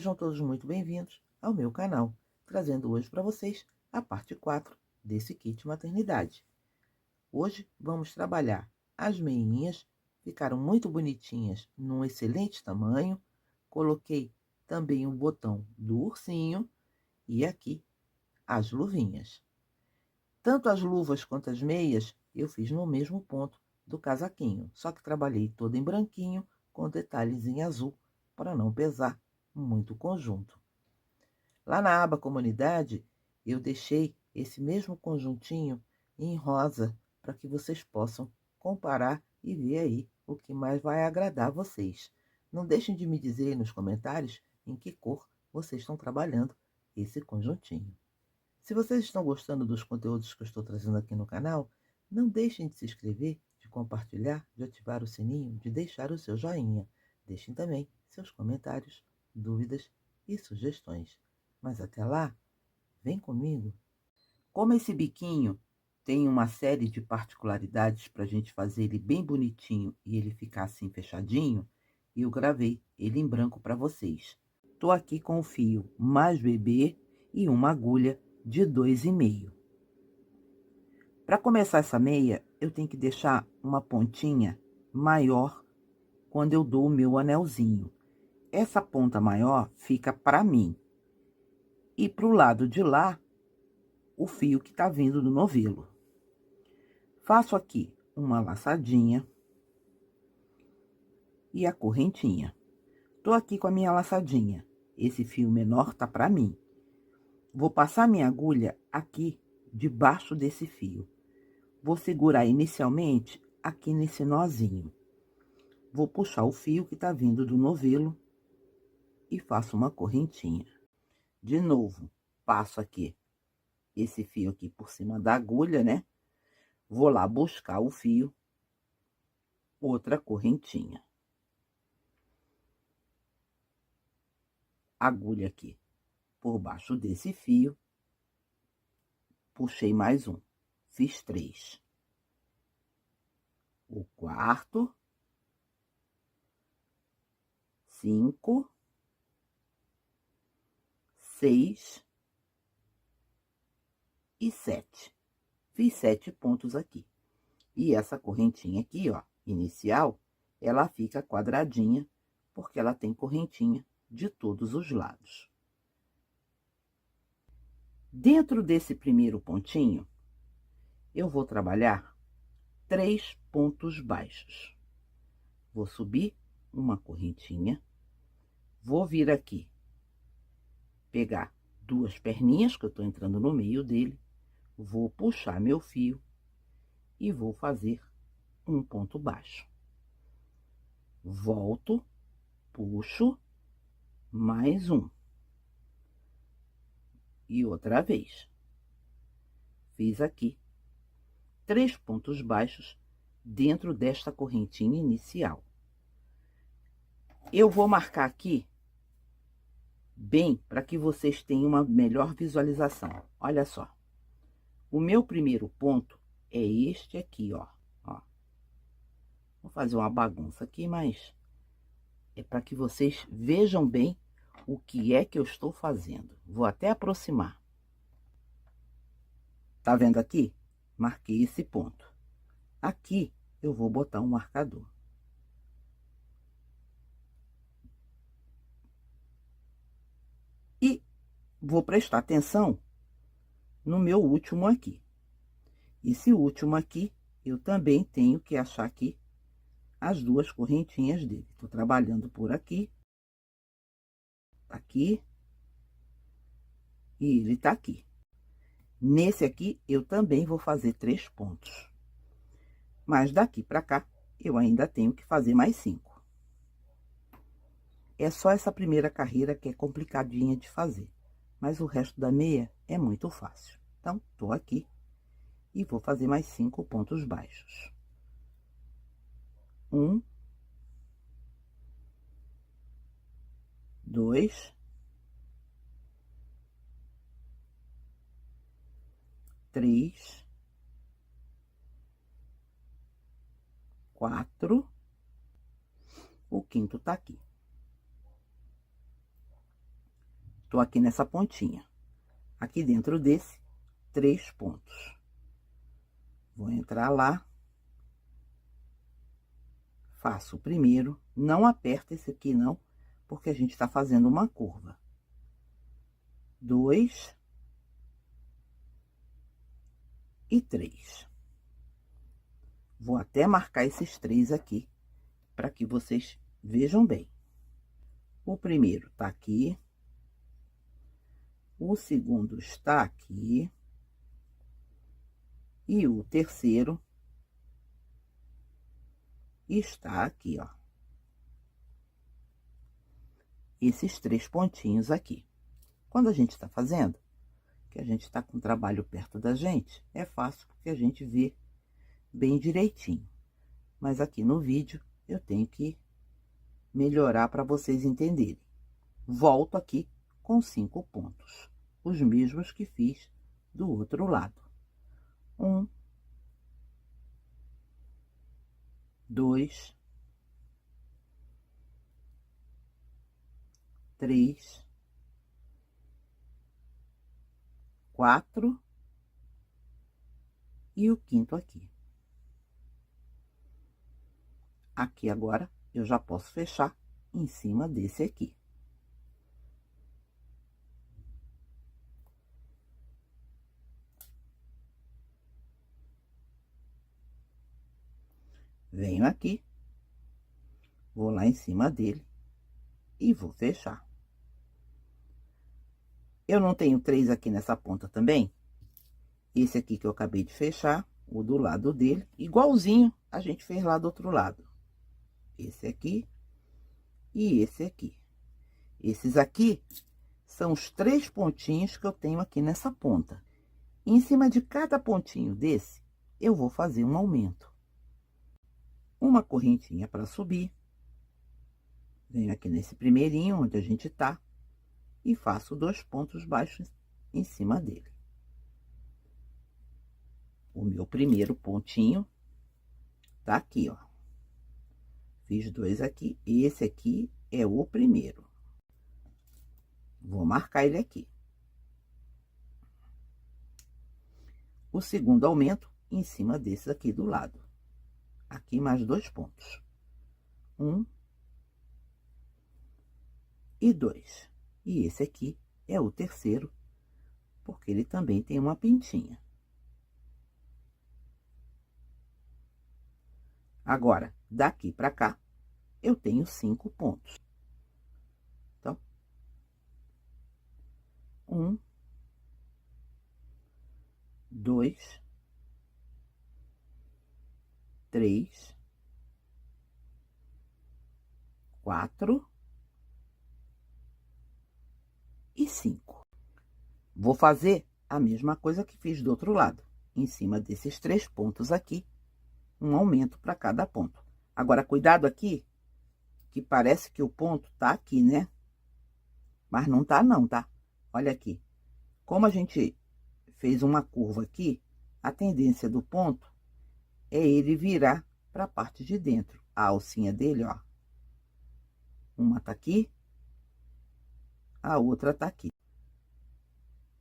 Sejam todos muito bem-vindos ao meu canal, trazendo hoje para vocês a parte 4 desse kit maternidade. Hoje vamos trabalhar as meinhas, ficaram muito bonitinhas, num excelente tamanho. Coloquei também um botão do ursinho e aqui as luvinhas. Tanto as luvas quanto as meias eu fiz no mesmo ponto do casaquinho, só que trabalhei todo em branquinho com detalhes em azul para não pesar muito conjunto. Lá na aba comunidade, eu deixei esse mesmo conjuntinho em rosa para que vocês possam comparar e ver aí o que mais vai agradar vocês. Não deixem de me dizer aí nos comentários em que cor vocês estão trabalhando esse conjuntinho. Se vocês estão gostando dos conteúdos que eu estou trazendo aqui no canal, não deixem de se inscrever, de compartilhar, de ativar o sininho, de deixar o seu joinha. Deixem também seus comentários, dúvidas e sugestões. Mas até lá, vem comigo. Como esse biquinho tem uma série de particularidades para a gente fazer ele bem bonitinho e ele ficar assim fechadinho, eu gravei ele em branco para vocês. Estou aqui com o fio mais bebê e uma agulha de 2,5. Para começar essa meia, eu tenho que deixar uma pontinha maior quando eu dou o meu anelzinho. Essa ponta maior fica para mim. E para o lado de lá, o fio que tá vindo do novelo. Faço aqui uma laçadinha e a correntinha. Tô aqui com a minha laçadinha. Esse fio menor tá para mim. Vou passar minha agulha aqui debaixo desse fio. Vou segurar inicialmente aqui nesse nozinho. Vou puxar o fio que tá vindo do novelo e faço uma correntinha. De novo, passo aqui esse fio aqui por cima da agulha, né? Vou lá buscar o fio, outra correntinha. Agulha aqui por baixo desse fio, puxei mais um, fiz 3. O quarto, 5, 6 e 7. Fiz 7 pontos aqui. E essa correntinha aqui, ó, inicial, ela fica quadradinha, porque ela tem correntinha de todos os lados. Dentro desse primeiro pontinho, eu vou trabalhar 3 pontos baixos. Vou subir uma correntinha, vou vir aqui, pegar 2 perninhas, que eu tô entrando no meio dele, vou puxar meu fio e vou fazer um ponto baixo. Volto, puxo, mais um. E outra vez. Fiz aqui 3 pontos baixos dentro desta correntinha inicial. Eu vou marcar aqui bem para que vocês tenham uma melhor visualização. Olha só. O meu primeiro ponto é este aqui, ó. Vou fazer uma bagunça aqui, mas é para que vocês vejam bem o que é que eu estou fazendo. Vou até aproximar. Tá vendo aqui? Marquei esse ponto. Aqui eu vou botar um marcador. E vou prestar atenção no meu último aqui. Esse último aqui, eu também tenho que achar aqui as 2 correntinhas dele. Tô trabalhando por aqui, aqui, e ele tá aqui. Nesse aqui, eu também vou fazer 3 pontos. Mas daqui pra cá, eu ainda tenho que fazer mais 5. É só essa primeira carreira que é complicadinha de fazer. Mas o resto da meia é muito fácil. Então, tô aqui e vou fazer mais 5 pontos baixos. 1, 2, 3, 4, o quinto tá aqui. Tô aqui nessa pontinha. Aqui dentro desse, 3 pontos. Vou entrar lá. Faço o primeiro. Não aperta esse aqui, não, porque a gente tá fazendo uma curva. 2 e 3. Vou até marcar esses 3 aqui, para que vocês vejam bem. O primeiro tá aqui. O segundo está aqui. E o terceiro está aqui, ó. Esses 3 pontinhos aqui. Quando a gente está fazendo, que a gente está com o trabalho perto da gente, é fácil porque a gente vê bem direitinho. Mas aqui no vídeo eu tenho que melhorar para vocês entenderem. Volto aqui com 5 pontos, os mesmos que fiz do outro lado. 1, 2, 3, 4 e o quinto aqui. Aqui agora eu já posso fechar em cima desse aqui. Venho aqui, vou lá em cima dele e vou fechar. Eu não tenho 3 aqui nessa ponta também? Esse aqui que eu acabei de fechar, o do lado dele, igualzinho a gente fez lá do outro lado. Esse aqui e esse aqui. Esses aqui são os 3 pontinhos que eu tenho aqui nessa ponta. E em cima de cada pontinho desse, eu vou fazer um aumento. Uma correntinha para subir. Venho aqui nesse primeirinho, onde a gente tá, e faço 2 pontos baixos em cima dele. O meu primeiro pontinho tá aqui, ó. Fiz 2 aqui, esse aqui é o primeiro. Vou marcar ele aqui. O segundo aumento em cima desse aqui do lado. Aqui mais 2 pontos. 1 e 2. E esse aqui é o terceiro, porque ele também tem uma pintinha. Agora, daqui para cá, eu tenho 5 pontos. Então, 1, 2, 3, 4 e 5. Vou fazer a mesma coisa que fiz do outro lado. Em cima desses 3 pontos aqui, um aumento para cada ponto. Agora, cuidado aqui, que parece que o ponto tá aqui, né? Mas não tá não, tá? Olha aqui. Como a gente fez uma curva aqui, a tendência do ponto é ele virar para a parte de dentro. A alcinha dele, ó. Uma tá aqui, a outra tá aqui.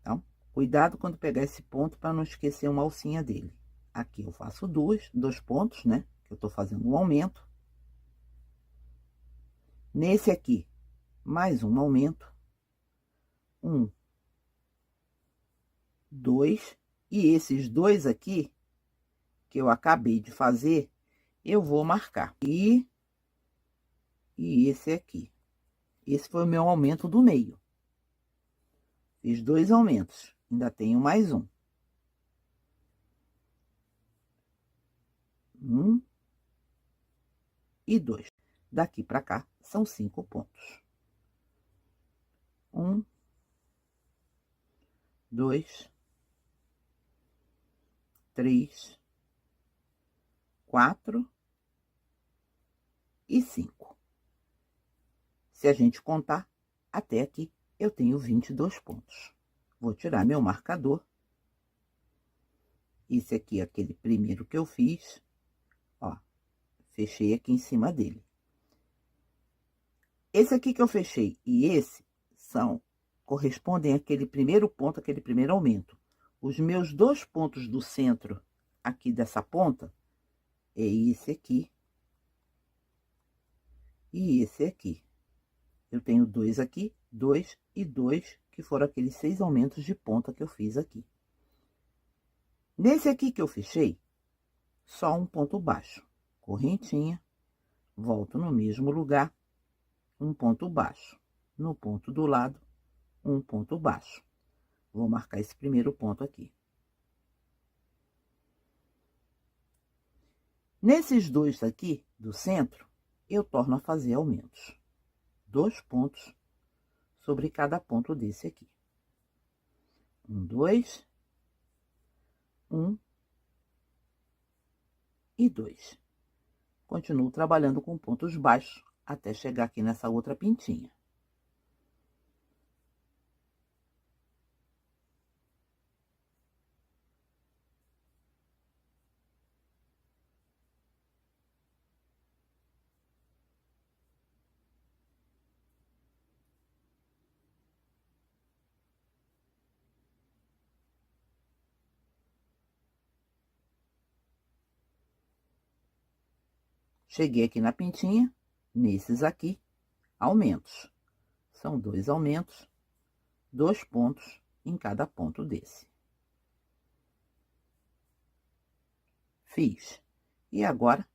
Então, cuidado quando pegar esse ponto para não esquecer uma alcinha dele. Aqui eu faço 2 pontos, né? Que eu tô fazendo um aumento. Nesse aqui, mais um aumento. 1, 2. E esses 2 aqui, que eu acabei de fazer, eu vou marcar. E esse aqui. Esse foi o meu aumento do meio. Fiz 2 aumentos. Ainda tenho mais um. 1 e 2. Daqui para cá, são 5 pontos. 1, 2, 3, 4 e 5. Se a gente contar, até aqui, eu tenho 22 pontos. Vou tirar meu marcador. Esse aqui é aquele primeiro que eu fiz. Ó, fechei aqui em cima dele. Esse aqui que eu fechei e esse são correspondem àquele primeiro ponto, aquele primeiro aumento. Os meus 2 pontos do centro aqui dessa ponta é esse aqui e esse aqui. Eu tenho 2 aqui, 2 e 2, que foram aqueles 6 aumentos de ponta que eu fiz aqui. Nesse aqui que eu fechei, só um ponto baixo, correntinha, volto no mesmo lugar, um ponto baixo, no ponto do lado, um ponto baixo. Vou marcar esse primeiro ponto aqui. Nesses 2 aqui do centro, eu torno a fazer aumentos. 2 pontos sobre cada ponto desse aqui. 1, 2, 1 e 2. Continuo trabalhando com pontos baixos até chegar aqui nessa outra pintinha. Cheguei aqui na pintinha, nesses aqui, aumentos. São 2 aumentos, 2 pontos em cada ponto desse. Fiz. E agora,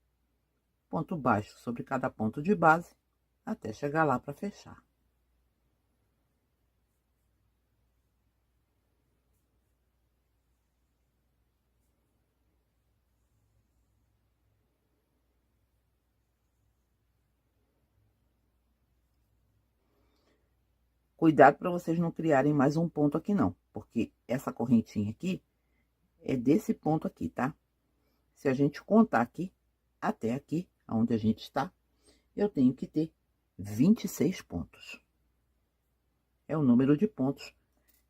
ponto baixo sobre cada ponto de base, até chegar lá para fechar. Cuidado para vocês não criarem mais um ponto aqui não, porque essa correntinha aqui é desse ponto aqui, tá? Se a gente contar aqui, até aqui, onde a gente está, eu tenho que ter 26 pontos. É o número de pontos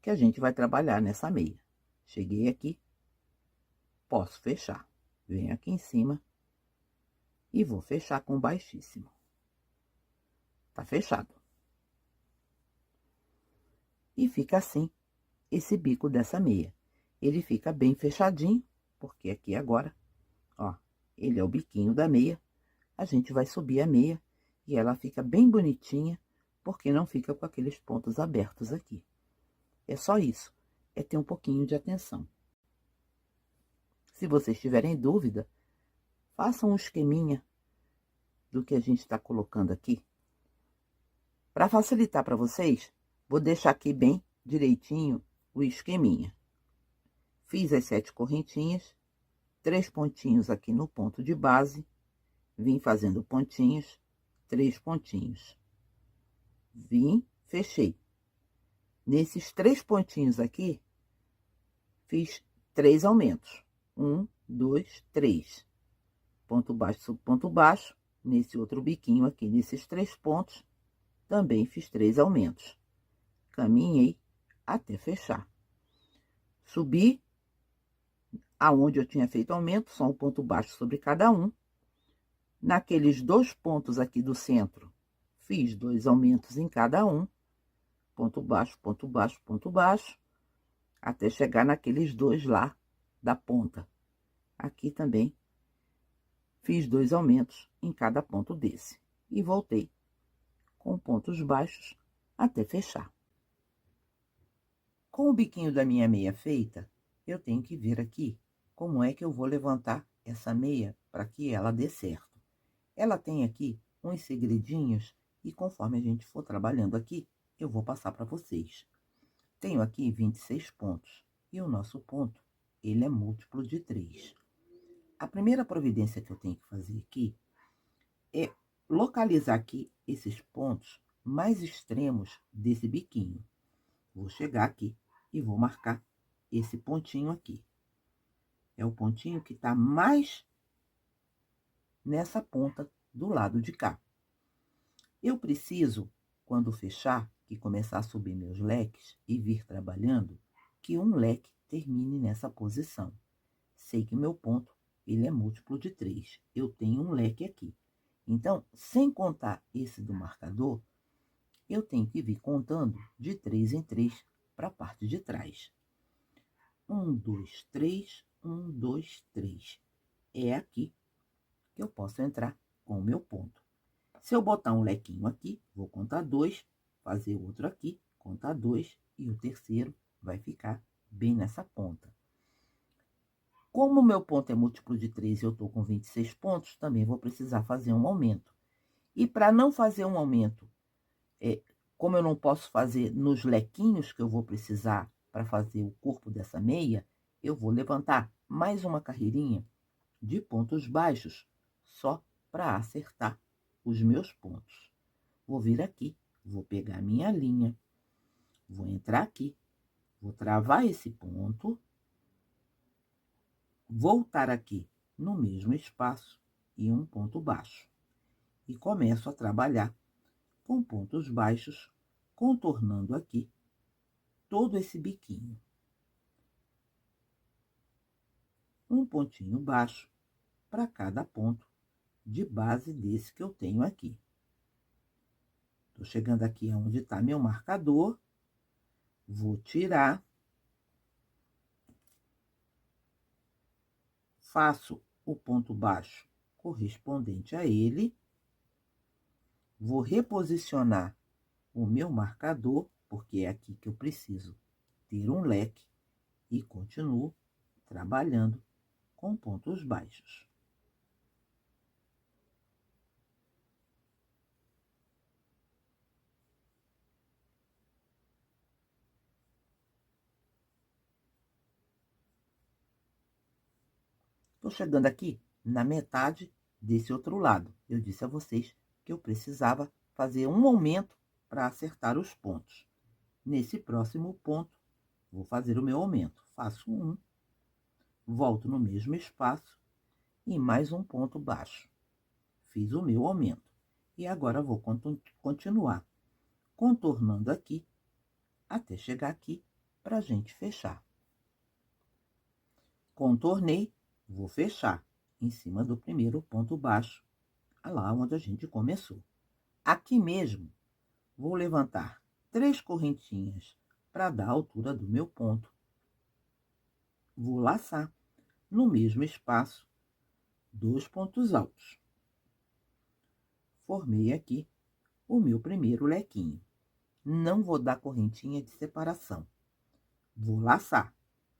que a gente vai trabalhar nessa meia. Cheguei aqui, posso fechar. Venho aqui em cima e vou fechar com baixíssimo. Tá fechado. E fica assim esse bico dessa meia. Ele fica bem fechadinho, porque aqui agora, ó, ele é o biquinho da meia. A gente vai subir a meia e ela fica bem bonitinha, porque não fica com aqueles pontos abertos aqui. É só isso, é ter um pouquinho de atenção. Se vocês tiverem dúvida, façam um esqueminha do que a gente está colocando aqui. Para facilitar para vocês, vou deixar aqui bem direitinho o esqueminha. Fiz as 7 correntinhas, 3 pontinhos aqui no ponto de base, vim fazendo pontinhos, 3 pontinhos. Vim, fechei. Nesses 3 pontinhos aqui, fiz 3 aumentos. 1, 2, 3. Ponto baixo sobre ponto baixo. Nesse outro biquinho aqui, nesses 3 pontos, também fiz 3 aumentos. Caminhei até fechar. Subi aonde eu tinha feito aumento, só um ponto baixo sobre cada um. Naqueles 2 pontos aqui do centro, fiz 2 aumentos em cada um. Ponto baixo, ponto baixo, ponto baixo, até chegar naqueles 2 lá da ponta. Aqui também fiz 2 aumentos em cada ponto desse. E voltei com pontos baixos até fechar. Com o biquinho da minha meia feita, eu tenho que ver aqui como é que eu vou levantar essa meia para que ela dê certo. Ela tem aqui uns segredinhos e conforme a gente for trabalhando aqui, eu vou passar para vocês. Tenho aqui 26 pontos e o nosso ponto, ele é múltiplo de 3. A primeira providência que eu tenho que fazer aqui é localizar aqui esses pontos mais extremos desse biquinho. Vou chegar aqui e vou marcar esse pontinho aqui. É o pontinho que tá mais nessa ponta do lado de cá. Eu preciso, quando fechar e começar a subir meus leques e vir trabalhando, que um leque termine nessa posição. Sei que o meu ponto, ele é múltiplo de 3. Eu tenho um leque aqui. Então, sem contar esse do marcador, eu tenho que vir contando de 3 em 3 para a parte de trás. 1, 2, 3, 1, 2, 3. É aqui que eu posso entrar com o meu ponto. Se eu botar um lequinho aqui, vou contar 2, fazer outro aqui, contar 2, e o terceiro vai ficar bem nessa ponta. Como o meu ponto é múltiplo de 3 e eu estou com 26 pontos, também vou precisar fazer um aumento. E para não fazer um aumento, como eu não posso fazer nos lequinhos que eu vou precisar para fazer o corpo dessa meia, eu vou levantar mais uma carreirinha de pontos baixos, só para acertar os meus pontos. Vou vir aqui, vou pegar minha linha, vou entrar aqui, vou travar esse ponto, voltar aqui no mesmo espaço e um ponto baixo. E começo a trabalhar com pontos baixos, contornando aqui todo esse biquinho. Um pontinho baixo para cada ponto de base desse que eu tenho aqui. Estou chegando aqui onde está meu marcador, vou tirar, faço o ponto baixo correspondente a ele, vou reposicionar o meu marcador, porque é aqui que eu preciso ter um leque, e continuo trabalhando com pontos baixos. Estou chegando aqui na metade desse outro lado. Eu disse a vocês que eu precisava fazer um aumento para acertar os pontos. Nesse próximo ponto, vou fazer o meu aumento. Faço um, volto no mesmo espaço e mais um ponto baixo. Fiz o meu aumento. E agora vou continuar contornando aqui até chegar aqui para a gente fechar. Contornei, vou fechar em cima do primeiro ponto baixo, lá onde a gente começou. Aqui mesmo, vou levantar 3 correntinhas para dar a altura do meu ponto. Vou laçar no mesmo espaço 2 pontos altos. Formei aqui o meu primeiro lequinho. Não vou dar correntinha de separação. Vou laçar.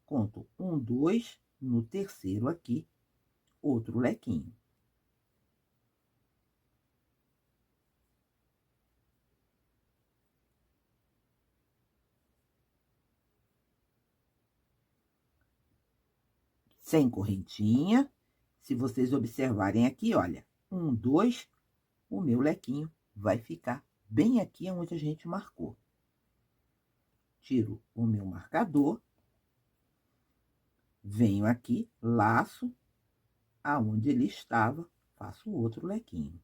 Conto 1, 2, no terceiro aqui, outro lequinho. Sem correntinha. Se vocês observarem aqui, olha, 1, 2, o meu lequinho vai ficar bem aqui onde a gente marcou. Tiro o meu marcador, venho aqui, laço, aonde ele estava, faço outro lequinho.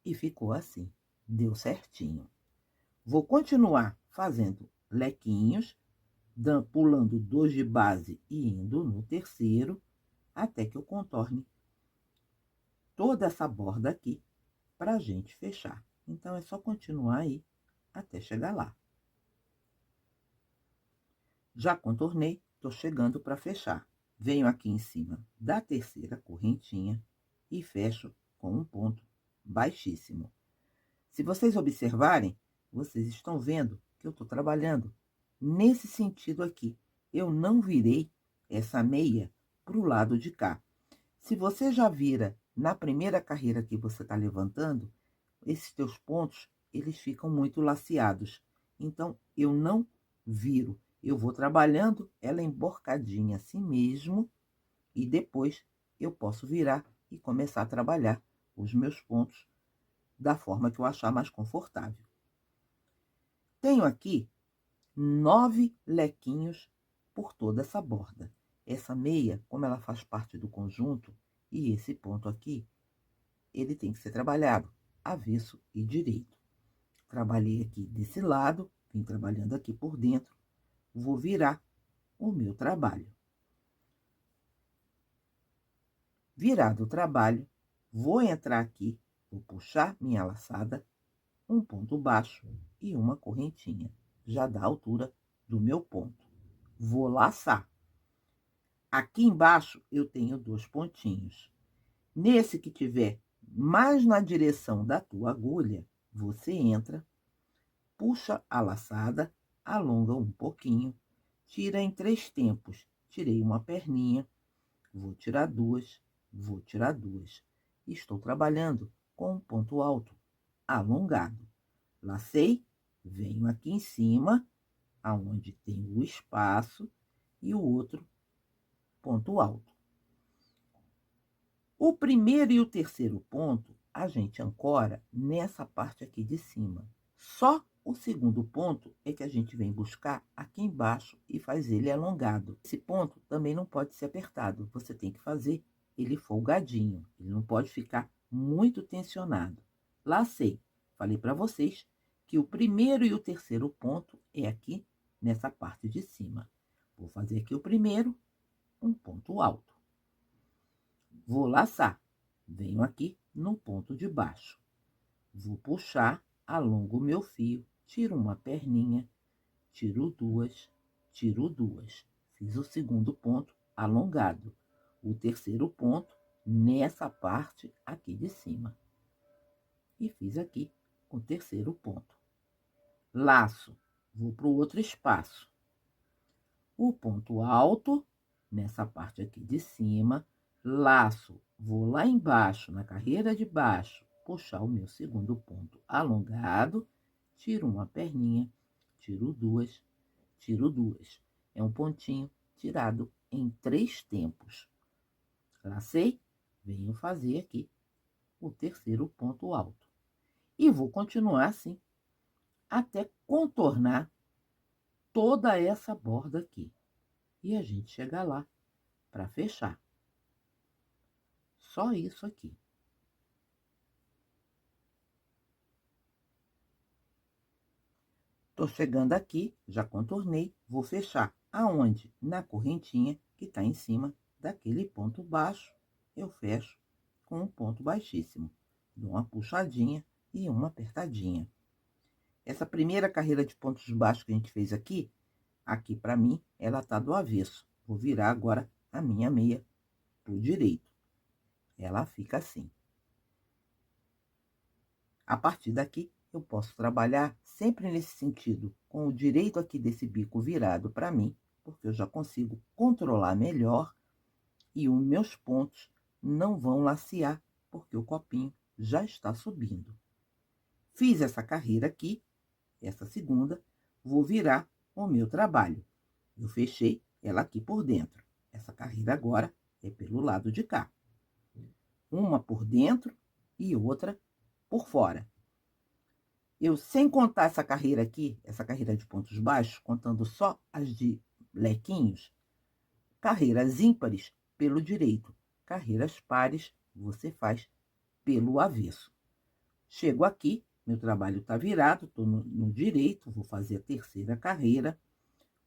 E ficou assim, deu certinho. Vou continuar fazendo lequinhos, pulando 2 de base e indo no terceiro, até que eu contorne toda essa borda aqui para a gente fechar. Então, é só continuar aí até chegar lá. Já contornei, tô chegando para fechar. Venho aqui em cima da terceira correntinha e fecho com um ponto baixíssimo. Se vocês observarem, vocês estão vendo que eu tô trabalhando nesse sentido aqui. Eu não virei essa meia pro lado de cá. Se você já vira na primeira carreira que você tá levantando, esses teus pontos, eles ficam muito laceados. Então, eu não viro. Eu vou trabalhando ela emborcadinha assim mesmo, e depois eu posso virar e começar a trabalhar os meus pontos da forma que eu achar mais confortável. Tenho aqui 9 lequinhos por toda essa borda. Essa meia, como ela faz parte do conjunto, e esse ponto aqui, ele tem que ser trabalhado avesso e direito. Trabalhei aqui desse lado, vim trabalhando aqui por dentro, vou virar o meu trabalho. Virado o trabalho, vou entrar aqui, vou puxar minha laçada, um ponto baixo e uma correntinha, já dá a altura do meu ponto. Vou laçar. Aqui embaixo eu tenho 2 pontinhos. Nesse que tiver mais na direção da tua agulha, você entra, puxa a laçada, alonga um pouquinho, tira em 3 tempos. Tirei uma perninha, vou tirar 2, vou tirar 2. Estou trabalhando com um ponto alto, alongado. Lacei, venho aqui em cima, aonde tem o espaço, e o outro ponto alto. O primeiro e o terceiro ponto, a gente ancora nessa parte aqui de cima. Só o segundo ponto é que a gente vem buscar aqui embaixo e faz ele alongado. Esse ponto também não pode ser apertado, você tem que fazer ele folgadinho, ele não pode ficar muito tensionado. Lacei, falei para vocês que o primeiro e o terceiro ponto é aqui nessa parte de cima. Vou fazer aqui o primeiro, um ponto alto. Vou laçar, venho aqui no ponto de baixo. Vou puxar, alongo o meu fio, tiro uma perninha, tiro 2, tiro 2. Fiz o segundo ponto alongado. O terceiro ponto nessa parte aqui de cima. E fiz aqui o terceiro ponto. Laço, vou para o outro espaço. O ponto alto, nessa parte aqui de cima, laço, vou lá embaixo, na carreira de baixo, puxar o meu segundo ponto alongado, tiro uma perninha, tiro 2, tiro 2. É um pontinho tirado em 3 tempos. Lacei, venho fazer aqui o terceiro ponto alto. E vou continuar assim, até contornar toda essa borda aqui. E a gente chega lá para fechar. Só isso aqui. Tô chegando aqui, já contornei, vou fechar aonde? Na correntinha que tá em cima daquele ponto baixo, eu fecho com um ponto baixíssimo. Dou uma puxadinha e uma apertadinha. Essa primeira carreira de pontos baixos que a gente fez aqui, aqui para mim, ela tá do avesso. Vou virar agora a minha meia pro direito. Ela fica assim. A partir daqui, eu posso trabalhar sempre nesse sentido, com o direito aqui desse bico virado para mim, porque eu já consigo controlar melhor e os meus pontos não vão lacear, porque o copinho já está subindo. Fiz essa carreira aqui, essa segunda, vou virar o meu trabalho. Eu fechei ela aqui por dentro. Essa carreira agora é pelo lado de cá. Uma por dentro e outra por fora. Eu, sem contar essa carreira aqui, essa carreira de pontos baixos, contando só as de lequinhos, carreiras ímpares pelo direito, carreiras pares você faz pelo avesso. Chego aqui, meu trabalho está virado, estou no direito, vou fazer a terceira carreira,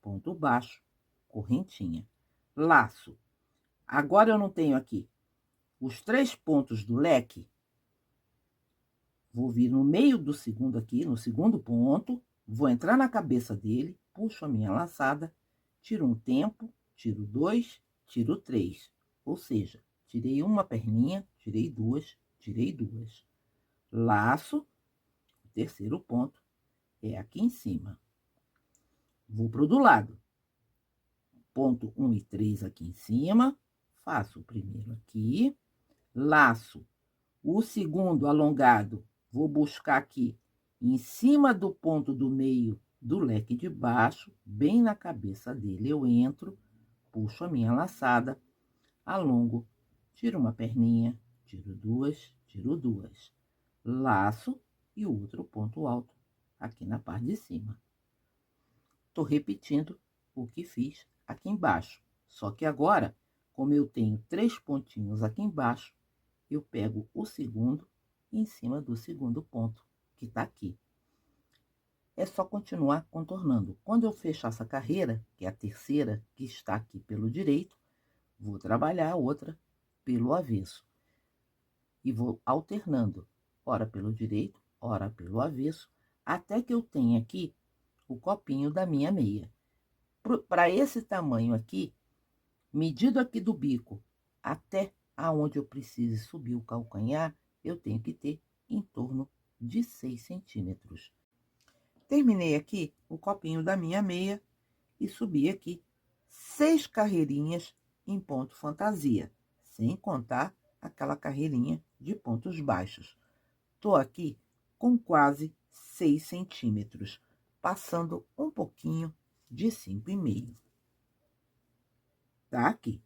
ponto baixo, correntinha, laço. Agora eu não tenho aqui os 3 pontos do leque. Vou vir no meio do segundo aqui, no segundo ponto, vou entrar na cabeça dele, puxo a minha laçada, tiro um tempo, tiro 2, tiro 3. Ou seja, tirei uma perninha, tirei 2, tirei 2. Laço, o terceiro ponto é aqui em cima. Vou pro do lado. Ponto 1 e 3 aqui em cima, faço o primeiro aqui, laço o segundo alongado, vou buscar aqui em cima do ponto do meio do leque de baixo, bem na cabeça dele, eu entro, puxo a minha laçada, alongo, tiro uma perninha, tiro 2, tiro 2, laço e o outro ponto alto aqui na parte de cima. Tô repetindo o que fiz aqui embaixo, só que agora, como eu tenho 3 pontinhos aqui embaixo, eu pego o segundo em cima do segundo ponto, que tá aqui. É só continuar contornando. Quando eu fechar essa carreira, que é a terceira, que está aqui pelo direito, vou trabalhar a outra pelo avesso. E vou alternando, ora pelo direito, ora pelo avesso, até que eu tenha aqui o copinho da minha meia. Para esse tamanho aqui, medido aqui do bico até aonde eu precise subir o calcanhar, eu tenho que ter em torno de 6 centímetros. Terminei aqui o copinho da minha meia e subi aqui 6 carreirinhas em ponto fantasia, sem contar aquela carreirinha de pontos baixos. Tô aqui com quase 6 centímetros, passando um pouquinho de 5,5. Tá aqui.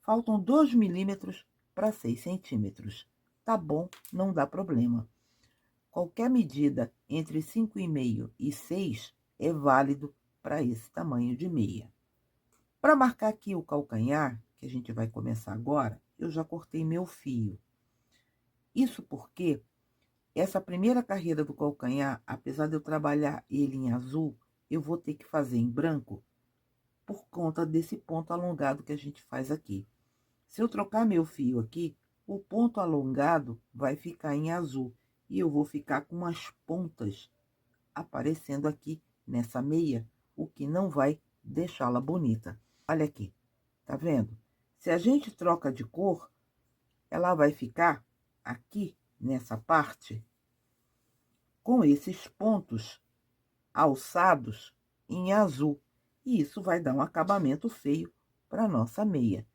Faltam 2 milímetros para 6 centímetros. Tá bom, não dá problema. Qualquer medida entre 5,5 e 6 é válido para esse tamanho de meia. Para marcar aqui o calcanhar, que a gente vai começar agora, eu já cortei meu fio. Isso porque essa primeira carreira do calcanhar, apesar de eu trabalhar ele em azul, eu vou ter que fazer em branco por conta desse ponto alongado que a gente faz aqui. Se eu trocar meu fio aqui, o ponto alongado vai ficar em azul e eu vou ficar com as pontas aparecendo aqui nessa meia, o que não vai deixá-la bonita. Olha aqui, tá vendo? Se a gente troca de cor, ela vai ficar aqui nessa parte com esses pontos alçados em azul. E isso vai dar um acabamento feio para nossa meia.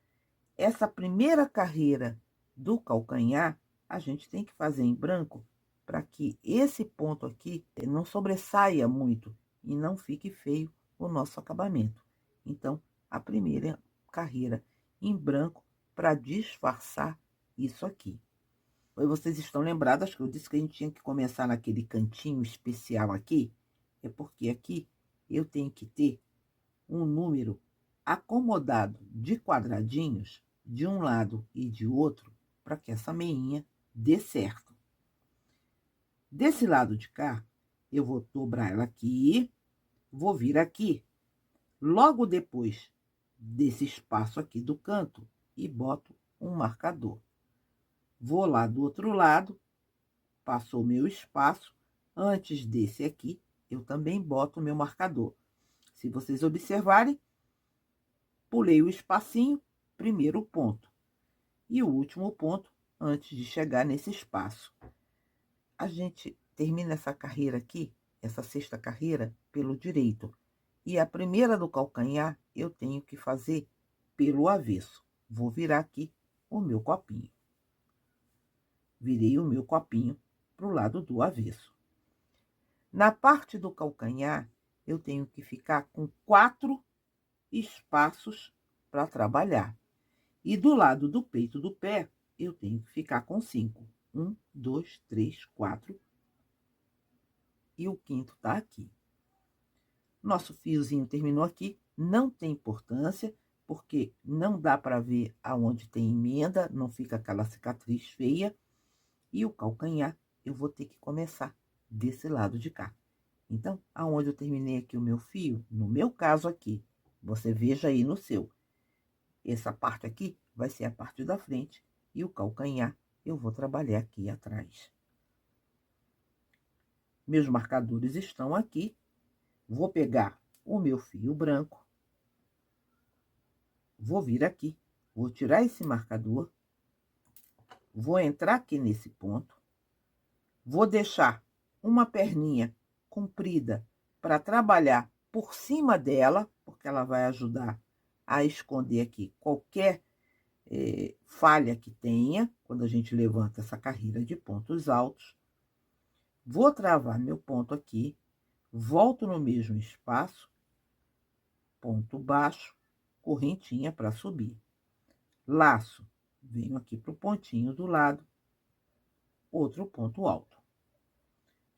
Essa primeira carreira do calcanhar, a gente tem que fazer em branco para que esse ponto aqui não sobressaia muito e não fique feio o nosso acabamento. Então, a primeira carreira em branco para disfarçar isso aqui. Vocês estão lembradas que eu disse que a gente tinha que começar naquele cantinho especial aqui? É porque aqui eu tenho que ter um número acomodado de quadradinhos de um lado e de outro para que essa meinha dê certo. Desse lado de cá, eu vou dobrar ela aqui, vou vir aqui, logo depois desse espaço aqui do canto, e boto um marcador. Vou lá do outro lado, passou o meu espaço, antes desse aqui, eu também boto o meu marcador. Se vocês observarem, pulei o espacinho, primeiro ponto, e o último ponto antes de chegar nesse espaço. A gente termina essa carreira aqui, essa sexta carreira, pelo direito. E a primeira do calcanhar eu tenho que fazer pelo avesso. Vou virar aqui o meu copinho. Virei o meu copinho para o lado do avesso. Na parte do calcanhar, eu tenho que ficar com 4 espaços para trabalhar. E do lado do peito do pé, eu tenho que ficar com 5. 1, 2, 3, 4. E o quinto tá aqui. Nosso fiozinho terminou aqui. Não tem importância, porque não dá para ver aonde tem emenda, não fica aquela cicatriz feia. E o calcanhar, eu vou ter que começar desse lado de cá. Então, aonde eu terminei aqui o meu fio, no meu caso aqui, você veja aí no seu. Essa parte aqui vai ser a parte da frente e o calcanhar eu vou trabalhar aqui atrás. Meus marcadores estão aqui. Vou pegar o meu fio branco. Vou vir aqui. Vou tirar esse marcador. Vou entrar aqui nesse ponto. Vou deixar uma perninha comprida para trabalhar por cima dela, porque ela vai ajudar a esconder aqui qualquer falha que tenha, quando a gente levanta essa carreira de pontos altos. Vou travar meu ponto aqui, volto no mesmo espaço, ponto baixo, correntinha para subir. Laço, venho aqui pro pontinho do lado, outro ponto alto.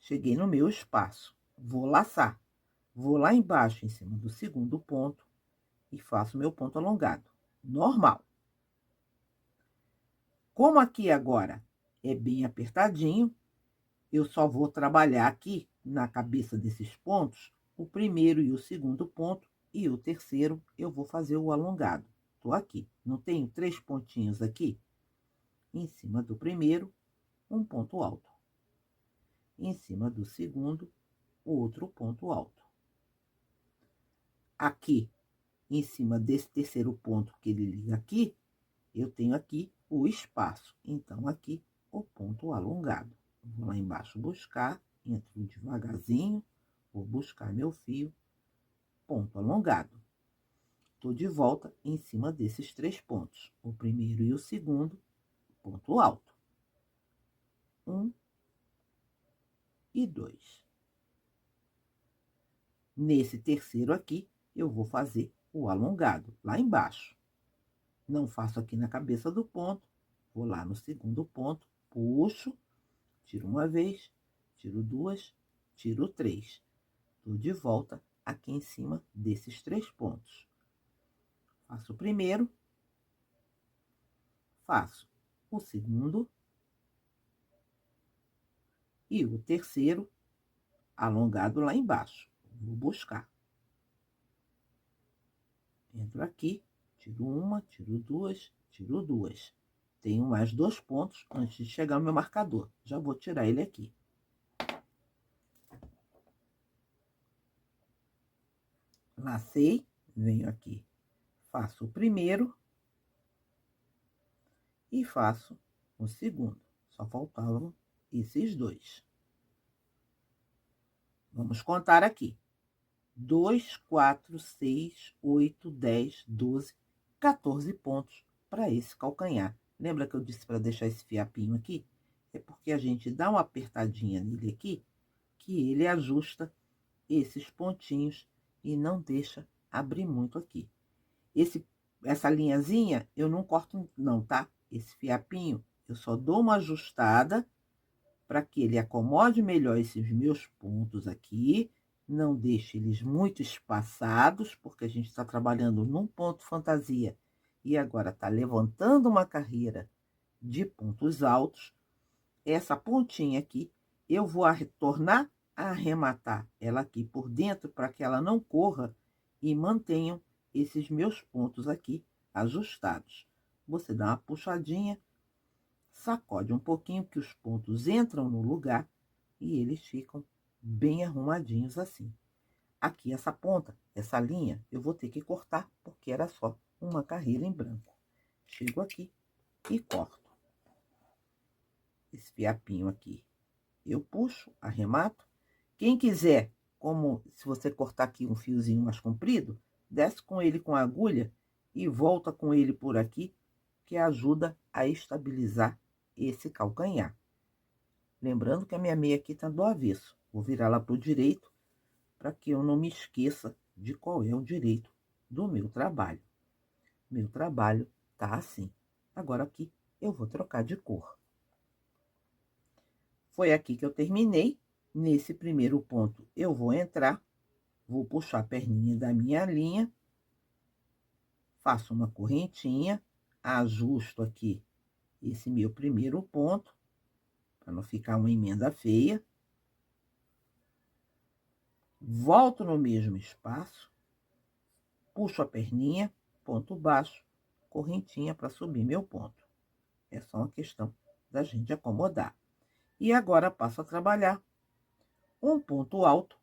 Cheguei no meu espaço, vou laçar. Vou lá embaixo, em cima do segundo ponto, e faço meu ponto alongado, normal. Como aqui agora é bem apertadinho, eu só vou trabalhar aqui, na cabeça desses pontos, o primeiro e o segundo ponto, e o terceiro eu vou fazer o alongado. Tô aqui, não tenho 3 pontinhos aqui? Em cima do primeiro, um ponto alto. Em cima do segundo, outro ponto alto. Aqui, em cima desse terceiro ponto que ele liga aqui, eu tenho aqui o espaço. Então, aqui, o ponto alongado. Vou lá embaixo buscar, entro devagarzinho, vou buscar meu fio, ponto alongado. Estou de volta em cima desses 3 pontos. O primeiro e o segundo, ponto alto. 1 e 2. Nesse terceiro aqui, eu vou fazer o alongado, lá embaixo. Não faço aqui na cabeça do ponto, vou lá no segundo ponto, puxo, tiro uma vez, tiro duas, tiro 3. Estou de volta aqui em cima desses 3 pontos. Faço o primeiro, faço o segundo e o terceiro alongado lá embaixo. Vou buscar. Entro aqui, tiro uma, tiro duas, tiro duas. Tenho mais 2 pontos antes de chegar ao meu marcador. Já vou tirar ele aqui. Lacei, venho aqui, faço o primeiro e faço o segundo. Só faltavam esses 2. Vamos contar aqui. 2, 4, 6, 8, 10, 12, 14 pontos para esse calcanhar. Lembra que eu disse para deixar esse fiapinho aqui? É porque a gente dá uma apertadinha nele aqui, que ele ajusta esses pontinhos e não deixa abrir muito aqui. Essa linhazinha eu não corto não, tá? Esse fiapinho eu só dou uma ajustada para que ele acomode melhor esses meus pontos aqui, não deixe eles muito espaçados, porque a gente está trabalhando num ponto fantasia e agora está levantando uma carreira de pontos altos. Essa pontinha aqui, eu vou tornar a arrematar ela aqui por dentro para que ela não corra e mantenham esses meus pontos aqui ajustados. Você dá uma puxadinha, sacode um pouquinho que os pontos entram no lugar e eles ficam bem arrumadinhos assim. Aqui essa ponta, essa linha, eu vou ter que cortar porque era só uma carreira em branco. Chego aqui e corto. Esse fiapinho aqui, eu puxo, arremato. Quem quiser, como se você cortar aqui um fiozinho mais comprido, desce com ele com a agulha e volta com ele por aqui, que ajuda a estabilizar esse calcanhar. Lembrando que a minha meia aqui tá do avesso. Vou virar lá pro direito, para que eu não me esqueça de qual é o direito do meu trabalho. Meu trabalho tá assim. Agora aqui eu vou trocar de cor. Foi aqui que eu terminei. Nesse primeiro ponto eu vou entrar, vou puxar a perninha da minha linha, faço uma correntinha, ajusto aqui esse meu primeiro ponto, para não ficar uma emenda feia. Volto no mesmo espaço, puxo a perninha, ponto baixo, correntinha para subir meu ponto. É só uma questão da gente acomodar. E agora passo a trabalhar um ponto alto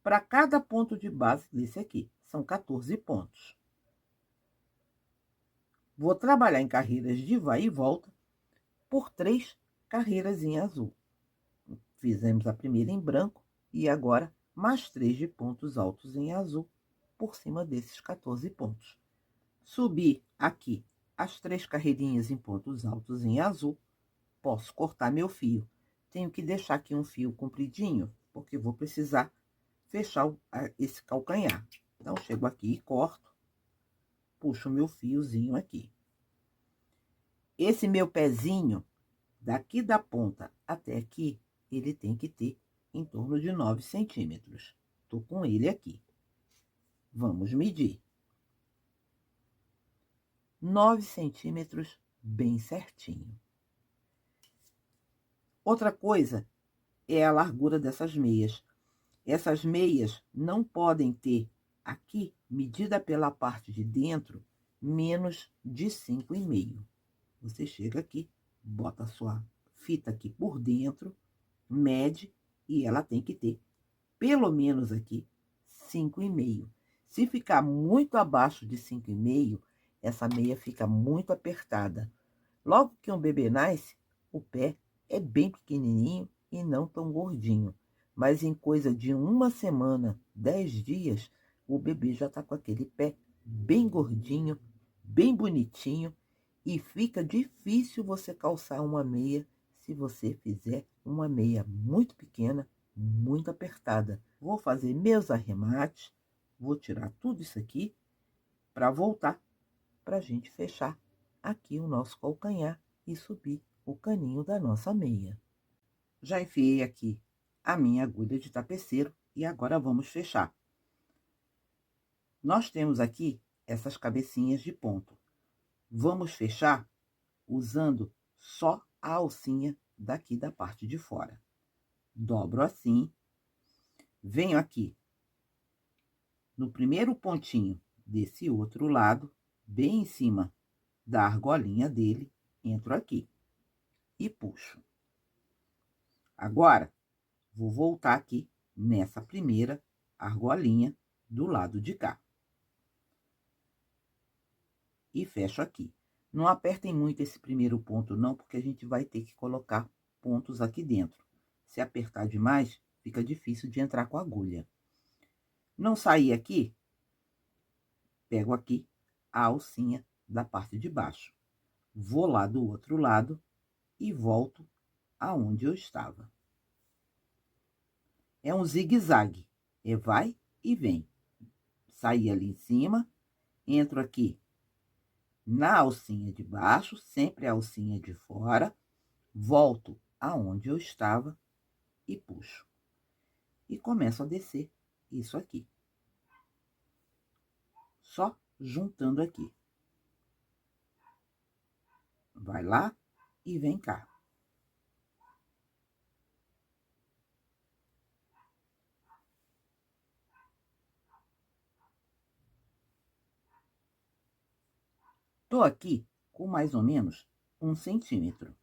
para cada ponto de base desse aqui. São 14 pontos. Vou trabalhar em carreiras de vai e volta por 3 carreiras em azul. Fizemos a primeira em branco e agora mais 3 de pontos altos em azul por cima desses 14 pontos. Subi aqui as 3 carreirinhas em pontos altos em azul, posso cortar meu fio. Tenho que deixar aqui um fio compridinho, porque vou precisar fechar esse calcanhar. Então, chego aqui e corto, puxo meu fiozinho aqui. Esse meu pezinho, daqui da ponta até aqui, ele tem que ter em torno de 9 centímetros. Tô com ele aqui. Vamos medir. 9 centímetros bem certinho. Outra coisa é a largura dessas meias. Essas meias não podem ter aqui, medida pela parte de dentro, menos de 5,5. Você chega aqui bota a sua fita aqui por dentro, mede, e ela tem que ter pelo menos aqui 5,5. Se ficar muito abaixo de 5,5, essa meia fica muito apertada. Logo que um bebê nasce, o pé é bem pequenininho e não tão gordinho. Mas em coisa de 1 semana, 10 dias, o bebê já está com aquele pé bem gordinho, bem bonitinho, e fica difícil você calçar uma meia se você fizer uma meia muito pequena, muito apertada. Vou fazer meus arremates, vou tirar tudo isso aqui para voltar, para a gente fechar aqui o nosso calcanhar e subir o caninho da nossa meia. Já enfiei aqui a minha agulha de tapeceiro e agora vamos fechar. Nós temos aqui essas cabecinhas de ponto. Vamos fechar usando só a alcinha daqui da parte de fora. Dobro assim, venho aqui no primeiro pontinho desse outro lado, bem em cima da argolinha dele, entro aqui e puxo. Agora, vou voltar aqui nessa primeira argolinha do lado de cá. E fecho aqui. Não apertem muito esse primeiro ponto não, porque a gente vai ter que colocar pontos aqui dentro. Se apertar demais, fica difícil de entrar com a agulha. Não sair aqui, pego aqui a alcinha da parte de baixo. Vou lá do outro lado e volto aonde eu estava. É um zigue-zague, vai e vem. Saí ali em cima, entro aqui na alcinha de baixo, sempre a alcinha de fora, volto aonde eu estava e puxo. E começo a descer isso aqui. Só juntando aqui. Vai lá e vem cá. Tô aqui com mais ou menos 1 centímetro.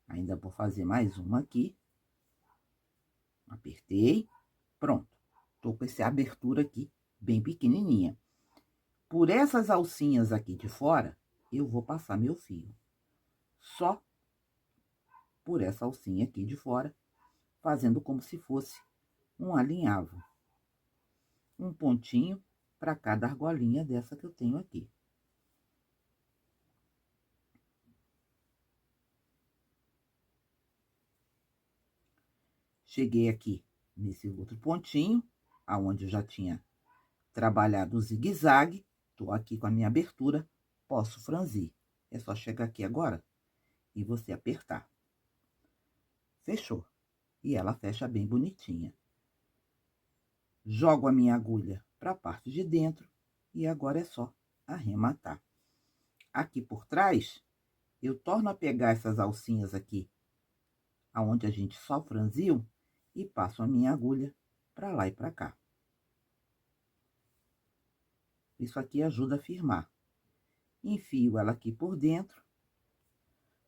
Ainda vou fazer mais uma aqui. Apertei, pronto. Tô com essa abertura aqui bem pequenininha. Por essas alcinhas aqui de fora, eu vou passar meu fio. Só por essa alcinha aqui de fora, fazendo como se fosse um alinhavo. Um pontinho para cada argolinha dessa que eu tenho aqui. Cheguei aqui nesse outro pontinho, aonde eu já tinha trabalhado o zigue-zague. Tô aqui com a minha abertura, posso franzir. É só chegar aqui agora e você apertar. Fechou. E ela fecha bem bonitinha. Jogo a minha agulha para a parte de dentro e agora é só arrematar. Aqui por trás, eu torno a pegar essas alcinhas aqui, aonde a gente só franziu, e passo a minha agulha para lá e para cá. Isso aqui ajuda a firmar. Enfio ela aqui por dentro,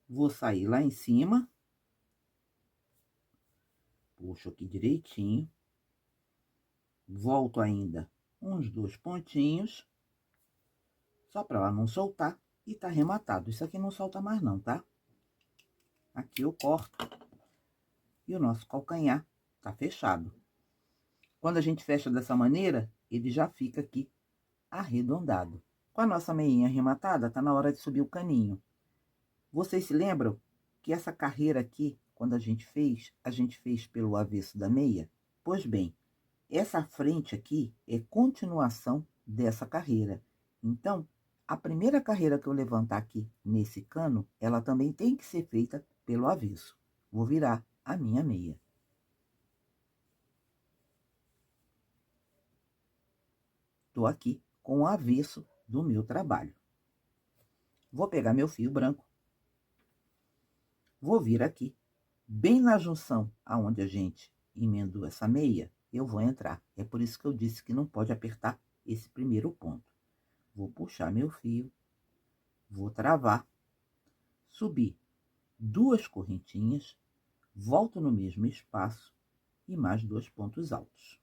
vou sair lá em cima, puxo aqui direitinho, volto ainda uns 2 pontinhos, só para ela não soltar, e tá arrematado. Isso aqui não solta mais não, tá? Aqui eu corto e o nosso calcanhar tá fechado. Quando a gente fecha dessa maneira, ele já fica aqui arredondado. Com a nossa meinha arrematada, tá na hora de subir o caninho. Vocês se lembram que essa carreira aqui, quando a gente fez pelo avesso da meia? Pois bem, essa frente aqui é continuação dessa carreira. Então, a primeira carreira que eu levantar aqui nesse cano, ela também tem que ser feita pelo avesso. Vou virar a minha meia. Tô aqui com o avesso do meu trabalho. Vou pegar meu fio branco, vou vir aqui, bem na junção aonde a gente emendou essa meia, eu vou entrar. É por isso que eu disse que não pode apertar esse primeiro ponto. Vou puxar meu fio, vou travar, subir 2 correntinhas, volto no mesmo espaço e mais 2 pontos altos.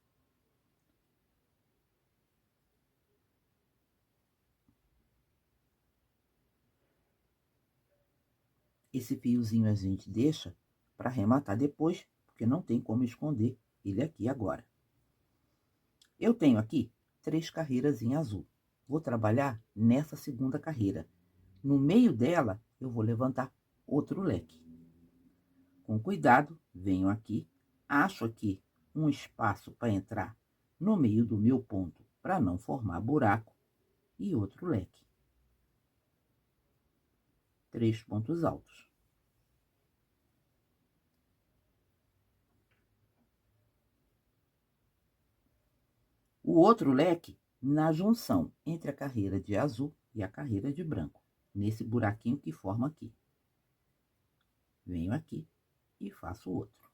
Esse fiozinho a gente deixa para arrematar depois, porque não tem como esconder ele aqui agora. Eu tenho aqui 3 carreiras em azul. Vou trabalhar nessa segunda carreira. No meio dela, eu vou levantar outro leque. Com cuidado, venho aqui, acho aqui um espaço para entrar no meio do meu ponto, para não formar buraco, e outro leque. 3 pontos altos. O outro leque na junção entre a carreira de azul e a carreira de branco, nesse buraquinho que forma aqui. Venho aqui e faço outro.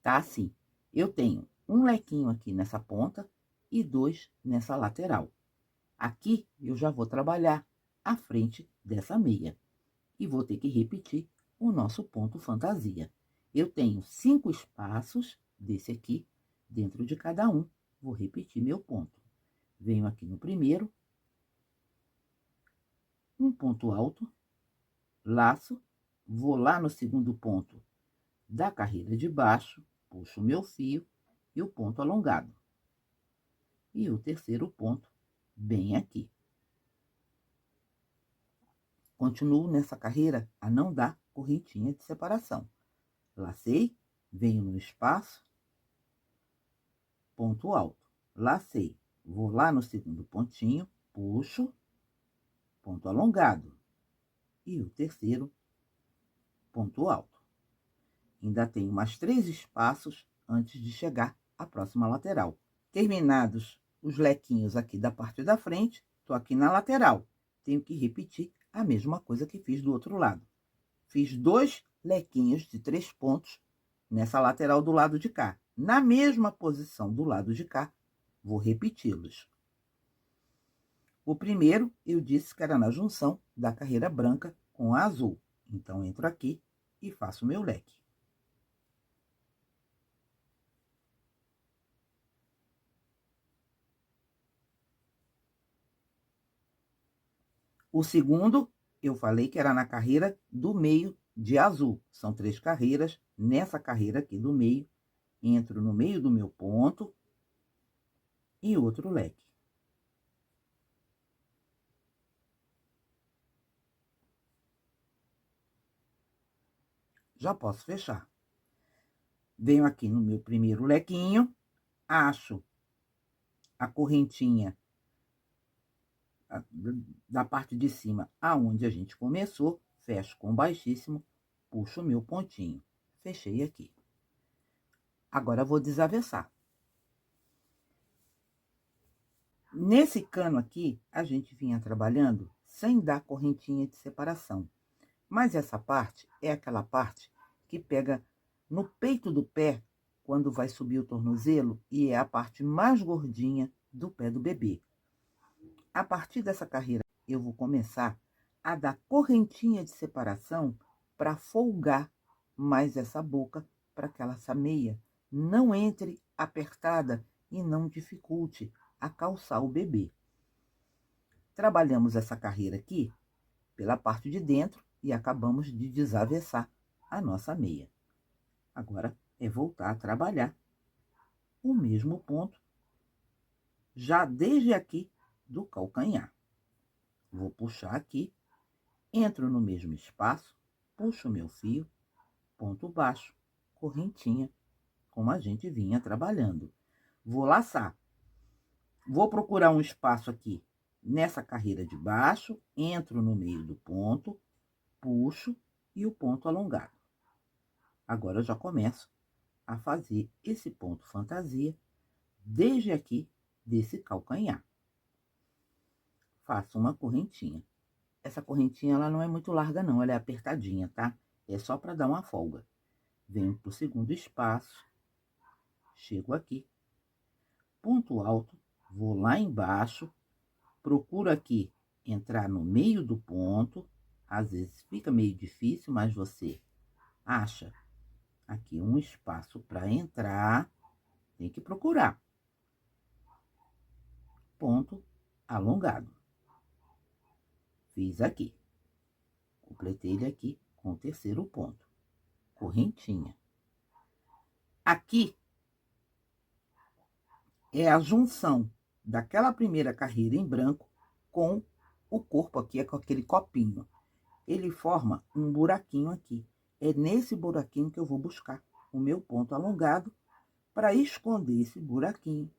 Tá assim. Eu tenho um lequinho aqui nessa ponta e 2 nessa lateral. Aqui eu já vou trabalhar a frente dessa meia e vou ter que repetir o nosso ponto fantasia. Eu tenho 5 espaços desse aqui, dentro de cada um, vou repetir meu ponto. Venho aqui no primeiro, um ponto alto, laço, vou lá no segundo ponto da carreira de baixo, puxo o meu fio e o ponto alongado. E o terceiro ponto, bem aqui. Continuo nessa carreira a não dar correntinha de separação. Lacei, venho no espaço, ponto alto. Lacei, vou lá no segundo pontinho, puxo, ponto alongado. E o terceiro, ponto alto. Ainda tenho mais 3 espaços antes de chegar à próxima lateral. Terminados os lequinhos aqui da parte da frente, tô aqui na lateral. Tenho que repetir a mesma coisa que fiz do outro lado. Fiz 2 lequinhos de 3 pontos nessa lateral do lado de cá. Na mesma posição do lado de cá, vou repeti-los. O primeiro, eu disse que era na junção da carreira branca com a azul. Então, entro aqui e faço meu leque. O segundo, eu falei que era na carreira do meio de azul. São 3 carreiras. Nessa carreira aqui do meio, entro no meio do meu ponto e outro leque. Já posso fechar. Venho aqui no meu primeiro lequinho, acho a correntinha da parte de cima, aonde a gente começou, fecho com baixíssimo, puxo o meu pontinho. Fechei aqui. Agora, vou desavessar. Nesse cano aqui, a gente vinha trabalhando sem dar correntinha de separação. Mas essa parte é aquela parte que pega no peito do pé, quando vai subir o tornozelo, e é a parte mais gordinha do pé do bebê. A partir dessa carreira, eu vou começar a dar correntinha de separação para folgar mais essa boca, para que essa meia não entre apertada e não dificulte a calçar o bebê. Trabalhamos essa carreira aqui pela parte de dentro e acabamos de desavessar a nossa meia. Agora é voltar a trabalhar o mesmo ponto, já desde aqui do calcanhar. Vou puxar aqui, entro no mesmo espaço, puxo meu fio, ponto baixo, correntinha, como a gente vinha trabalhando. Vou laçar. Vou procurar um espaço aqui nessa carreira de baixo, entro no meio do ponto, puxo e o ponto alongado. Agora eu já começo a fazer esse ponto fantasia desde aqui desse calcanhar. Faço uma correntinha. Essa correntinha, ela não é muito larga não, ela é apertadinha, tá? É só para dar uma folga. Venho pro segundo espaço, chego aqui, ponto alto, vou lá embaixo, Procuro aqui entrar no meio do ponto. Às vezes fica meio difícil, mas você acha aqui um espaço para entrar. Tem que procurar. Ponto alongado. Fiz aqui. Completei ele aqui com o terceiro ponto. Correntinha. Aqui é a junção daquela primeira carreira em branco com o corpo aqui, é com aquele copinho. Ele forma um buraquinho aqui. É nesse buraquinho que eu vou buscar o meu ponto alongado para esconder esse buraquinho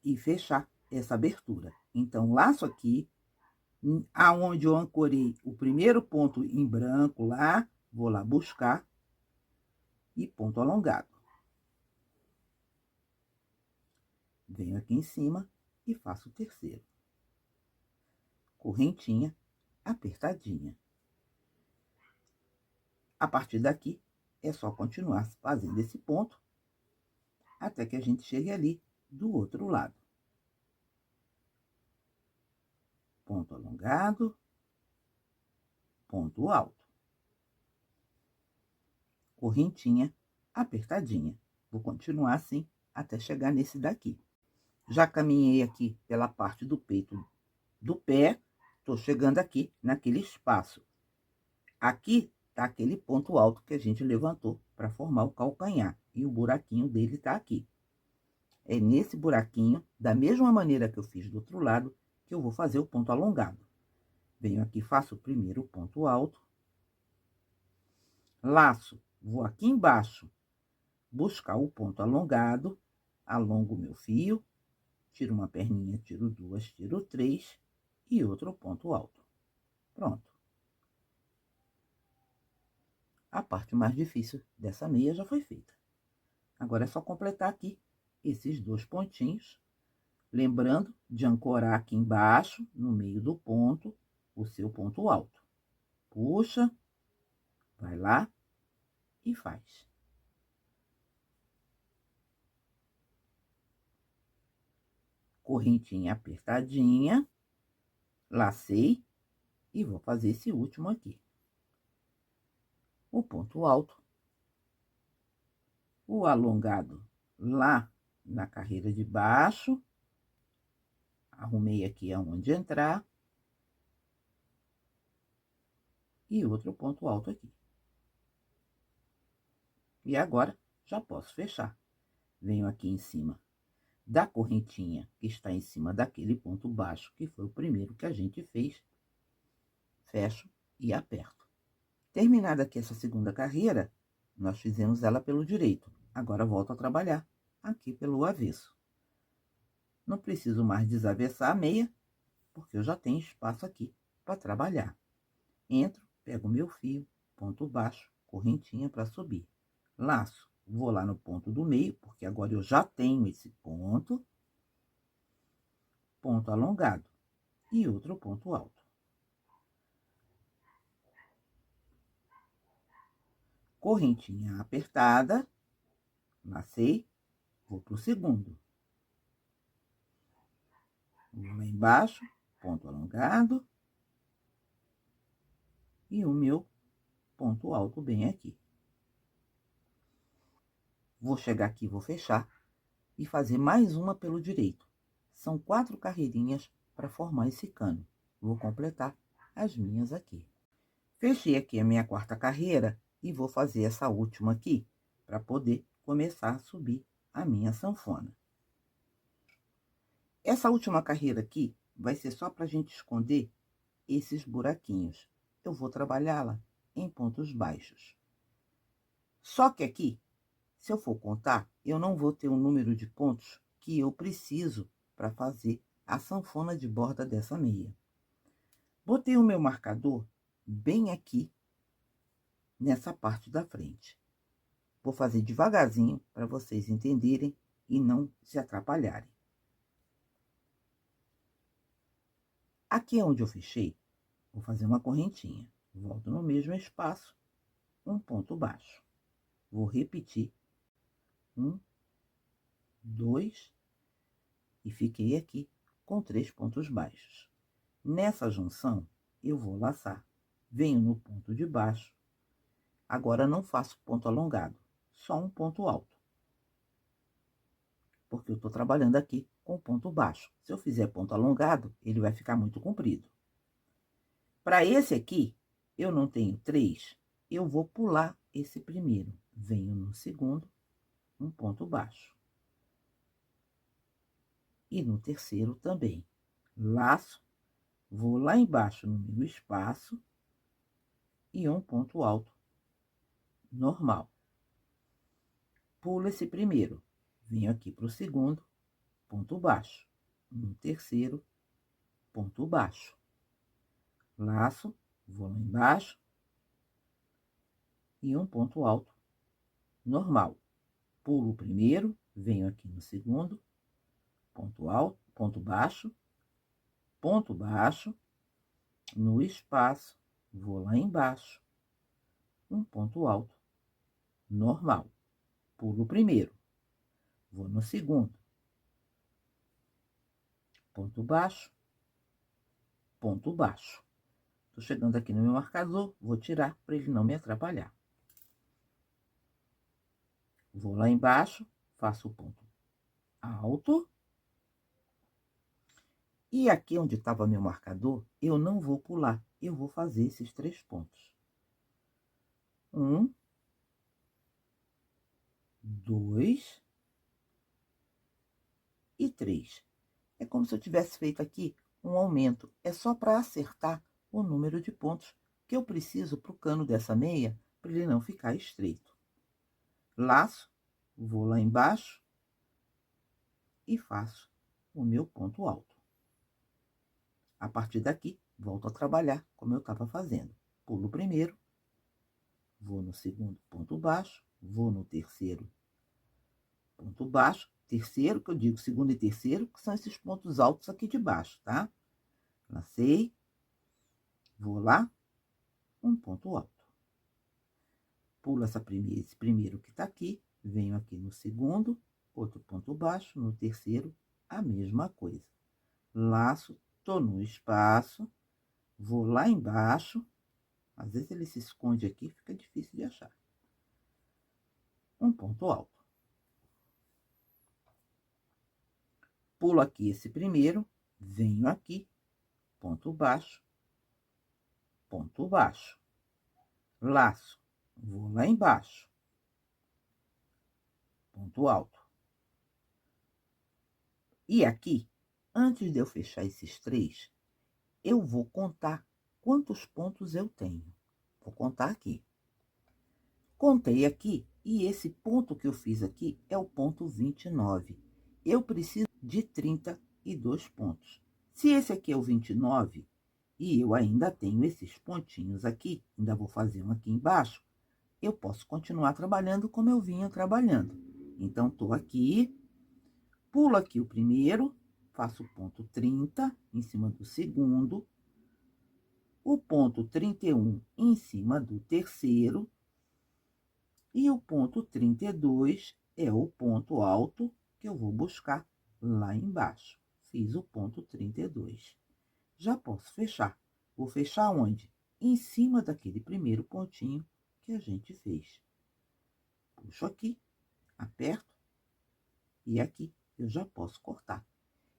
e fechar essa abertura. Então, laço aqui, aonde eu ancorei o primeiro ponto em branco lá, vou lá buscar e ponto alongado. Venho aqui em cima e faço o terceiro. Correntinha apertadinha. A partir daqui, é só continuar fazendo esse ponto até que a gente chegue ali do outro lado. Ponto alongado, ponto alto. Correntinha apertadinha. Vou continuar assim até chegar nesse daqui. Já caminhei aqui pela parte do peito do pé, tô chegando aqui naquele espaço. Aqui tá aquele ponto alto que a gente levantou para formar o calcanhar, e o buraquinho dele tá aqui. É nesse buraquinho, da mesma maneira que eu fiz do outro lado, que eu vou fazer o ponto alongado. Venho aqui, faço o primeiro ponto alto, laço, vou aqui embaixo, buscar o ponto alongado, alongo o meu fio, tiro uma perninha, tiro duas, tiro três, e outro ponto alto. Pronto. A parte mais difícil dessa meia já foi feita. Agora é só completar aqui esses dois pontinhos, lembrando de ancorar aqui embaixo, no meio do ponto, o seu ponto alto. Puxa, vai lá e faz. Correntinha apertadinha, lacei e vou fazer esse último aqui. O ponto alto, o alongado lá na carreira de baixo, arrumei aqui aonde entrar, e outro ponto alto aqui. E agora, já posso fechar. Venho aqui em cima da correntinha que está em cima daquele ponto baixo, que foi o primeiro que a gente fez, fecho e aperto. Terminada aqui essa segunda carreira, nós fizemos ela pelo direito. Agora volto a trabalhar aqui pelo avesso. Não preciso mais desavessar a meia, porque eu já tenho espaço aqui para trabalhar. Entro, pego meu fio, ponto baixo, correntinha para subir. Laço, vou lá no ponto do meio, porque agora eu já tenho esse ponto. Ponto alongado e outro ponto alto. Correntinha apertada, lacei, vou pro segundo. Vou lá embaixo, ponto alongado. E o meu ponto alto bem aqui. Vou chegar aqui, vou fechar e fazer mais uma pelo direito. São 4 carreirinhas para formar esse cano. Vou completar as minhas aqui. Fechei aqui a minha quarta carreira e vou fazer essa última aqui para poder começar a subir a minha sanfona. Essa última carreira aqui vai ser só para a gente esconder esses buraquinhos. Eu vou trabalhá-la em pontos baixos. Só que aqui, se eu for contar, eu não vou ter o número de pontos que eu preciso para fazer a sanfona de borda dessa meia. Botei o meu marcador bem aqui, nessa parte da frente. Vou fazer devagarzinho para vocês entenderem e não se atrapalharem. Aqui é onde eu fechei, vou fazer uma correntinha. Volto no mesmo espaço, um ponto baixo. Vou repetir. 1, 2, e fiquei aqui com 3 pontos baixos. Nessa junção, eu vou laçar. Venho no ponto de baixo. Agora, não faço ponto alongado, só um ponto alto. Porque eu estou trabalhando aqui com ponto baixo. Se eu fizer ponto alongado, ele vai ficar muito comprido. Para esse aqui, eu não tenho 3, eu vou pular esse primeiro. Venho no segundo, um ponto baixo. E no terceiro também. Laço, vou lá embaixo no meu espaço e um ponto alto normal. Pulo esse primeiro, venho aqui para o segundo, ponto baixo. No terceiro, ponto baixo. Laço, vou lá embaixo e um ponto alto normal. Pulo o primeiro, venho aqui no segundo, ponto alto, ponto baixo, no espaço, vou lá embaixo, um ponto alto normal. Pulo o primeiro, vou no segundo, ponto baixo. Tô chegando aqui no meu marcador, vou tirar para ele não me atrapalhar. Vou lá embaixo, faço o ponto alto. E aqui onde estava meu marcador, eu não vou pular, eu vou fazer esses 3 pontos. 1, 2 e 3. É como se eu tivesse feito aqui um aumento. É só para acertar o número de pontos que eu preciso para o cano dessa meia, para ele não ficar estreito. Laço, vou lá embaixo e faço o meu ponto alto. A partir daqui, volto a trabalhar como eu estava fazendo. Pulo o primeiro, vou no segundo ponto baixo, vou no terceiro ponto baixo, terceiro, que eu digo segundo e terceiro, que são esses pontos altos aqui de baixo, tá? Lacei, vou lá, um ponto alto. Pulo esse primeiro que tá aqui, venho aqui no segundo, outro ponto baixo, no terceiro, a mesma coisa. Laço, tô no espaço, vou lá embaixo, às vezes ele se esconde aqui, fica difícil de achar. Um ponto alto. Pulo aqui esse primeiro, venho aqui, ponto baixo, laço, vou lá embaixo, ponto alto. E aqui, antes de eu fechar esses 3, eu vou contar quantos pontos eu tenho. Vou contar aqui. Contei aqui, e esse ponto que eu fiz aqui é o ponto 29. Eu preciso de 32 pontos. Se esse aqui é o 29, e eu ainda tenho esses pontinhos aqui, ainda vou fazer um aqui embaixo, eu posso continuar trabalhando como eu vinha trabalhando. Então, tô aqui, pulo aqui o primeiro, faço o ponto 30 em cima do segundo, o ponto 31 em cima do terceiro, e o ponto 32 é o ponto alto que eu vou buscar lá embaixo. Fiz o ponto 32. Já posso fechar. Vou fechar onde? Em cima daquele primeiro pontinho que a gente fez. Puxo aqui, aperto, e aqui eu já posso cortar.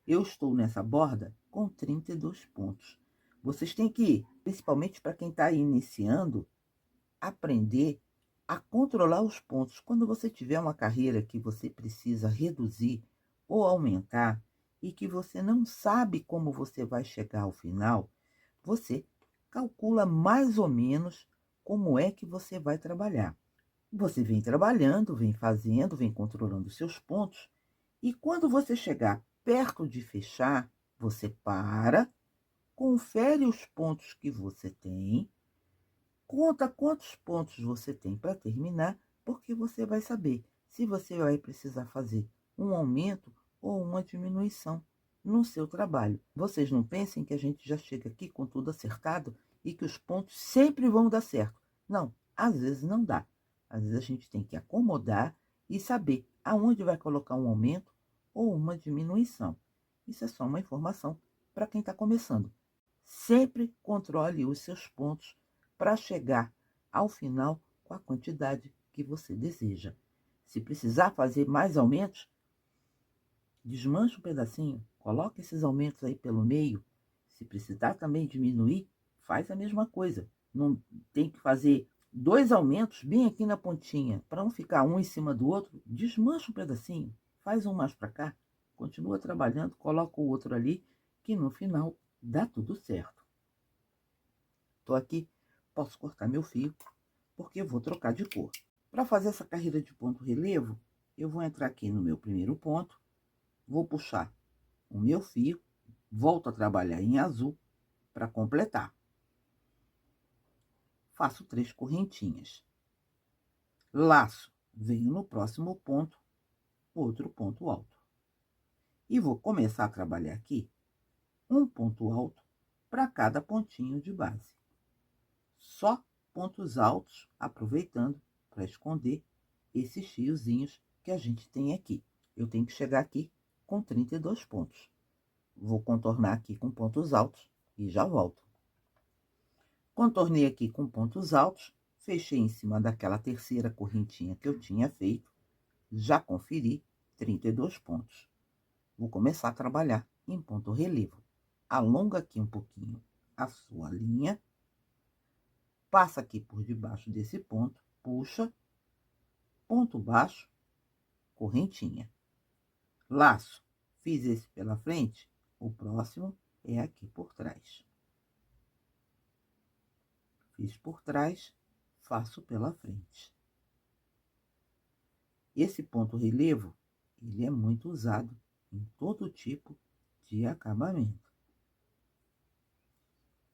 Eu estou nessa borda com 32 pontos. Vocês têm que, principalmente para quem está iniciando, aprender a controlar os pontos. Quando você tiver uma carreira que você precisa reduzir ou aumentar e que você não sabe como você vai chegar ao final, você calcula mais ou menos como é que você vai trabalhar. Você vem trabalhando, vem fazendo, vem controlando os seus pontos, e quando você chegar perto de fechar, você para, confere os pontos que você tem, conta quantos pontos você tem para terminar, porque você vai saber se você vai precisar fazer um aumento ou uma diminuição no seu trabalho. Vocês não pensem que a gente já chega aqui com tudo acertado e que os pontos sempre vão dar certo. Não, às vezes não dá. Às vezes a gente tem que acomodar e saber aonde vai colocar um aumento ou uma diminuição. Isso é só uma informação para quem está começando. Sempre controle os seus pontos para chegar ao final com a quantidade que você deseja. Se precisar fazer mais aumentos, desmancha um pedacinho, coloca esses aumentos aí pelo meio. Se precisar também diminuir, faz a mesma coisa. Não tem que fazer 2 aumentos bem aqui na pontinha, para não ficar um em cima do outro. Desmancha um pedacinho, faz um mais para cá, continua trabalhando, coloca o outro ali, que no final dá tudo certo. Estou aqui, posso cortar meu fio, porque eu vou trocar de cor. Para fazer essa carreira de ponto relevo, eu vou entrar aqui no meu primeiro ponto, vou puxar o meu fio, volto a trabalhar em azul para completar. Faço 3 correntinhas. Laço, venho no próximo ponto, outro ponto alto. E vou começar a trabalhar aqui um ponto alto para cada pontinho de base. Só pontos altos, aproveitando para esconder esses fiozinhos que a gente tem aqui. Eu tenho que chegar aqui com 32 pontos. Vou contornar aqui com pontos altos e já volto. Contornei aqui com pontos altos, fechei em cima daquela terceira correntinha que eu tinha feito, já conferi 32 pontos. Vou começar a trabalhar em ponto relevo. Alonga aqui um pouquinho a sua linha, passa aqui por debaixo desse ponto, puxa, ponto baixo, correntinha. Laço, fiz esse pela frente, o próximo é aqui por trás. Fiz por trás, faço pela frente. Esse ponto relevo, ele é muito usado em todo tipo de acabamento.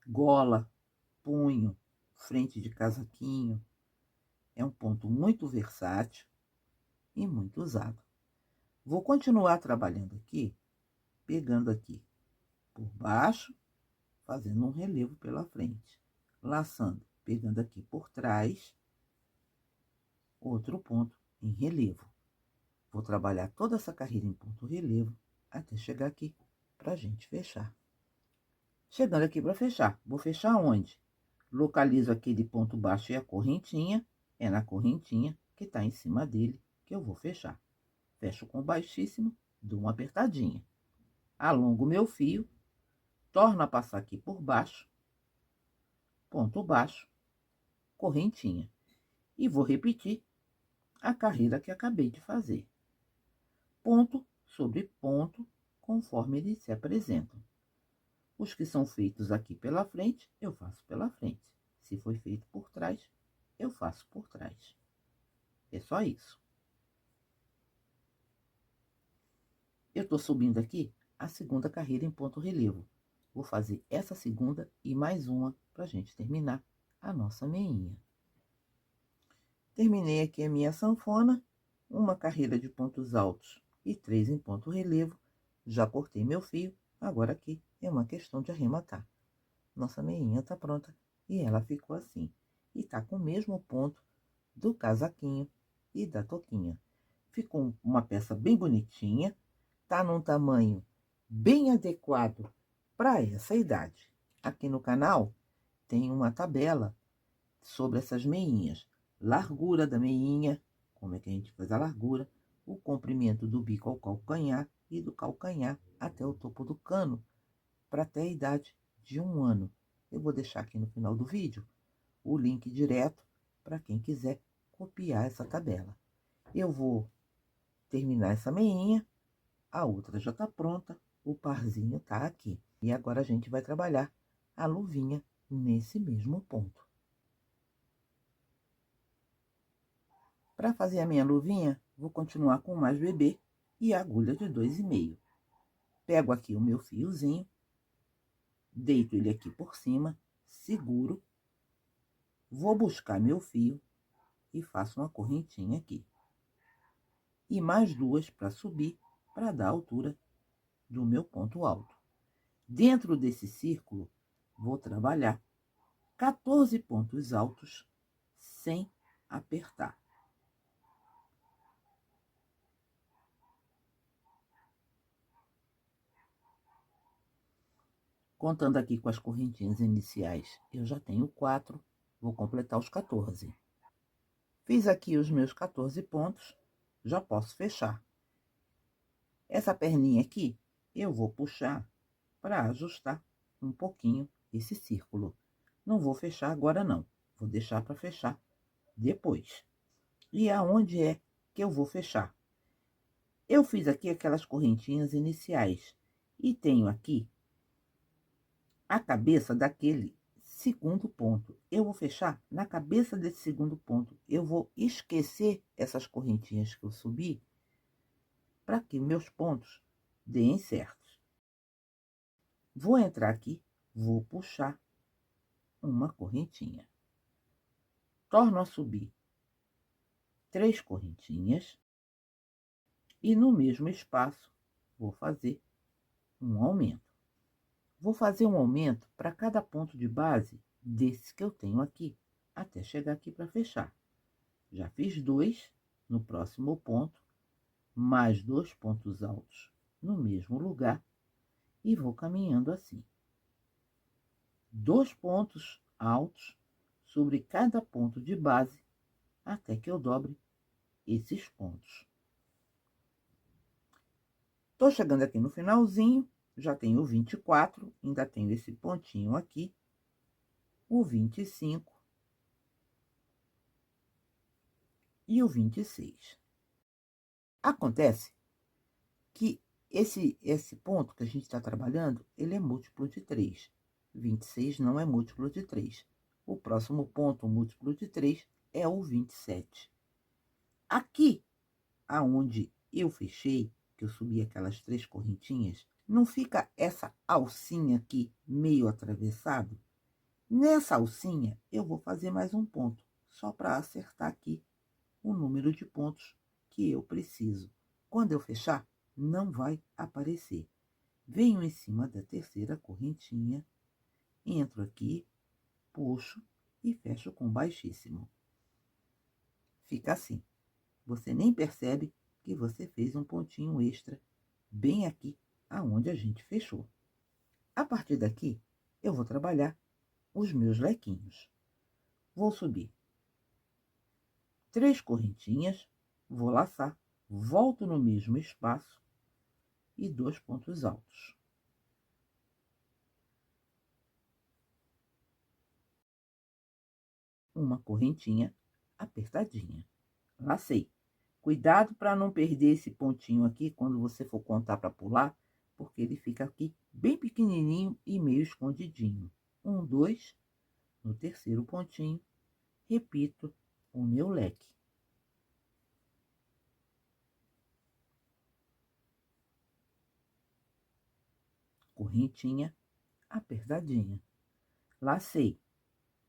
Gola, punho, frente de casaquinho. É um ponto muito versátil e muito usado. Vou continuar trabalhando aqui, pegando aqui por baixo, fazendo um relevo pela frente. Laçando, pegando aqui por trás, outro ponto em relevo. Vou trabalhar toda essa carreira em ponto relevo até chegar aqui para a gente fechar. Chegando aqui para fechar, vou fechar onde? Localizo aquele ponto baixo e a correntinha, é na correntinha que está em cima dele que eu vou fechar. Fecho com baixíssimo, dou uma apertadinha. Alongo meu fio, torno a passar aqui por baixo, ponto baixo, correntinha. E vou repetir a carreira que acabei de fazer. Ponto sobre ponto, conforme eles se apresentam. Os que são feitos aqui pela frente, eu faço pela frente. Se foi feito por trás, eu faço por trás. É só isso. Eu tô subindo aqui a segunda carreira em ponto relevo. Vou fazer essa segunda e mais uma pra gente terminar a nossa meinha. Terminei aqui a minha sanfona, uma carreira de pontos altos e 3 em ponto relevo. Já cortei meu fio, agora aqui é uma questão de arrematar. Nossa meinha tá pronta e ela ficou assim. E tá com o mesmo ponto do casaquinho e da touquinha. Ficou uma peça bem bonitinha, tá num tamanho bem adequado para essa idade. Aqui no canal tem uma tabela sobre essas meinhas. Largura da meinha, como é que a gente faz a largura, o comprimento do bico ao calcanhar e do calcanhar até o topo do cano, para até a idade de 1 ano. Eu vou deixar aqui no final do vídeo o link direto para quem quiser copiar essa tabela. Eu vou terminar essa meinha, a outra já tá pronta, o parzinho tá aqui. E agora a gente vai trabalhar a luvinha nesse mesmo ponto. Para fazer a minha luvinha, vou continuar com mais bebê e a agulha de 2,5. Pego aqui o meu fiozinho, deito ele aqui por cima, seguro, vou buscar meu fio e faço uma correntinha aqui. E mais 2 para subir, para dar a altura do meu ponto alto. Dentro desse círculo, vou trabalhar 14 pontos altos sem apertar. Contando aqui com as correntinhas iniciais, eu já tenho 4, vou completar os 14. Fiz aqui os meus 14 pontos, já posso fechar. Essa perninha aqui, eu vou puxar para ajustar um pouquinho esse círculo. Não vou fechar agora não, vou deixar para fechar depois. E aonde é que eu vou fechar? Eu fiz aqui aquelas correntinhas iniciais e tenho aqui a cabeça daquele segundo ponto. Eu vou fechar na cabeça desse segundo ponto. Eu vou esquecer essas correntinhas que eu subi para que meus pontos deem certos. Vou entrar aqui, vou puxar uma correntinha. Torno a subir 3 correntinhas e no mesmo espaço vou fazer um aumento. Vou fazer um aumento para cada ponto de base desse que eu tenho aqui, até chegar aqui para fechar. Já fiz 2 no próximo ponto, mais 2 pontos altos no mesmo lugar e vou caminhando assim. 2 pontos altos sobre cada ponto de base até que eu dobre esses pontos. Tô chegando aqui no finalzinho, já tenho o 24, ainda tenho esse pontinho aqui, o 25 e o 26. Acontece que esse ponto que a gente está trabalhando, ele é múltiplo de 3. 26 não é múltiplo de 3. O próximo ponto múltiplo de 3 é o 27. Aqui, aonde eu fechei, que eu subi aquelas 3 correntinhas, não fica essa alcinha aqui meio atravessado? Nessa alcinha, eu vou fazer mais um ponto, só para acertar aqui o número de pontos que eu preciso. Quando eu fechar, não vai aparecer. Venho em cima da terceira correntinha, entro aqui, puxo e fecho com baixíssimo. Fica assim. Você nem percebe que você fez um pontinho extra bem aqui aonde a gente fechou. A partir daqui, eu vou trabalhar os meus lequinhos. Vou subir 3 correntinhas, vou laçar, volto no mesmo espaço e 2 pontos altos. Uma correntinha apertadinha. Lacei. Cuidado para não perder esse pontinho aqui quando você for contar para pular, porque ele fica aqui bem pequenininho e meio escondidinho. 1, 2, no terceiro pontinho, repito o meu leque. Correntinha apertadinha. Lacei.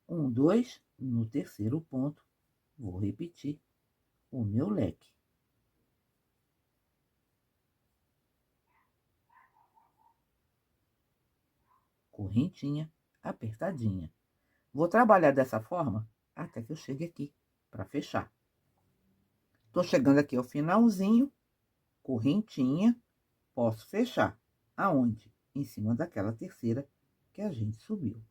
1, 2, no terceiro ponto, vou repetir o meu leque. Correntinha apertadinha. Vou trabalhar dessa forma até que eu chegue aqui para fechar. Tô chegando aqui ao finalzinho, correntinha, posso fechar. Aonde? Em cima daquela terceira que a gente subiu.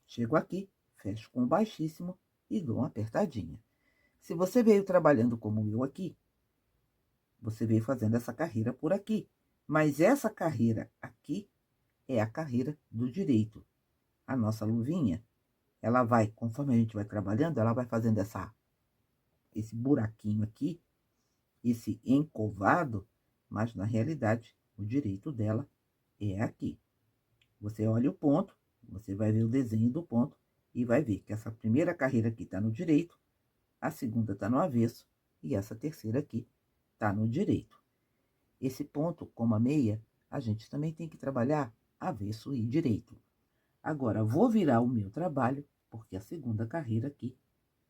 Chego aqui, fecho com baixíssimo e dou uma apertadinha. Se você veio trabalhando como eu aqui, você veio fazendo essa carreira por aqui. Mas essa carreira aqui é a carreira do direito. A nossa luvinha, ela vai, conforme a gente vai trabalhando, ela vai fazendo esse buraquinho aqui, esse encovado, mas na realidade, o direito dela é aqui. Você olha o ponto, você vai ver o desenho do ponto e vai ver que essa primeira carreira aqui está no direito, a segunda está no avesso e essa terceira aqui está no direito. Esse ponto, como a meia, a gente também tem que trabalhar avesso e direito. Agora, vou virar o meu trabalho, porque a segunda carreira aqui,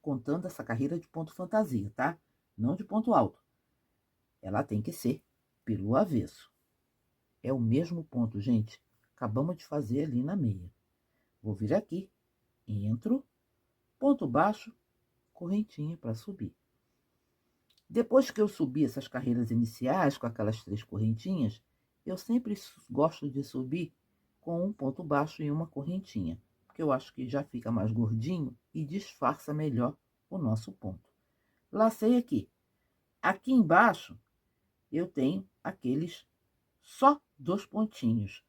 contando essa carreira de ponto fantasia, tá? Não de ponto alto. Ela tem que ser pelo avesso. É o mesmo ponto, gente. Acabamos de fazer ali na meia. Vou vir aqui, entro, ponto baixo, correntinha para subir. Depois que eu subi essas carreiras iniciais com aquelas 3 correntinhas, eu sempre gosto de subir com um ponto baixo e uma correntinha, porque eu acho que já fica mais gordinho e disfarça melhor o nosso ponto. Lacei aqui. Aqui embaixo eu tenho aqueles só 2 pontinhos.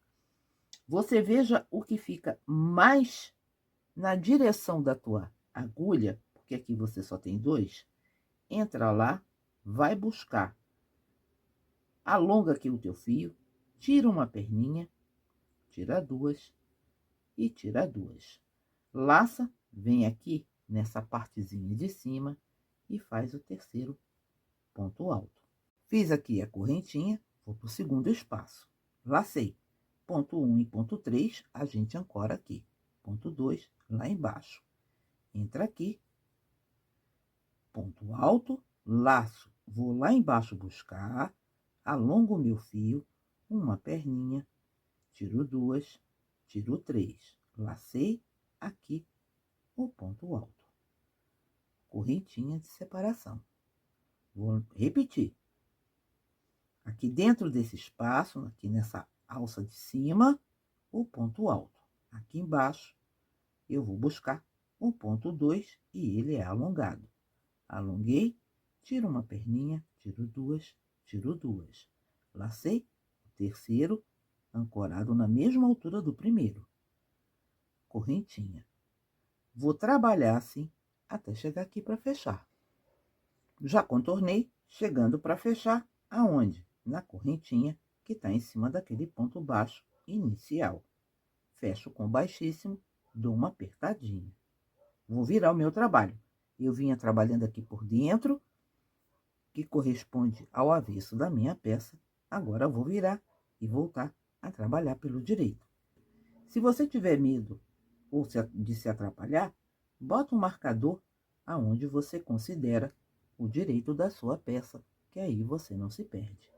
Você veja o que fica mais na direção da tua agulha, porque aqui você só tem 2. Entra lá, vai buscar. Alonga aqui o teu fio, tira uma perninha, tira 2 e tira 2. Laça, vem aqui nessa partezinha de cima e faz o terceiro ponto alto. Fiz aqui a correntinha, vou para o segundo espaço. Lacei. Ponto 1 e ponto 3, a gente ancora aqui. Ponto 2, lá embaixo. Entra aqui. Ponto alto, laço. Vou lá embaixo buscar, alongo o meu fio, uma perninha, tiro 2, tiro 3. Lacei aqui o ponto alto. Correntinha de separação. Vou repetir. Aqui dentro desse espaço, aqui nessa alça de cima, o ponto alto. Aqui embaixo, eu vou buscar o ponto 2 e ele é alongado. Alonguei, tiro uma perninha, tiro 2, tiro 2. Lacei o terceiro, ancorado na mesma altura do primeiro. Correntinha. Vou trabalhar assim até chegar aqui para fechar. Já contornei, chegando para fechar, aonde? Na correntinha que está em cima daquele ponto baixo inicial. Fecho com baixíssimo, dou uma apertadinha. Vou virar o meu trabalho. Eu vinha trabalhando aqui por dentro, que corresponde ao avesso da minha peça. Agora eu vou virar e voltar a trabalhar pelo direito. Se você tiver medo ou de se atrapalhar, bota um marcador aonde você considera o direito da sua peça, que aí você não se perde.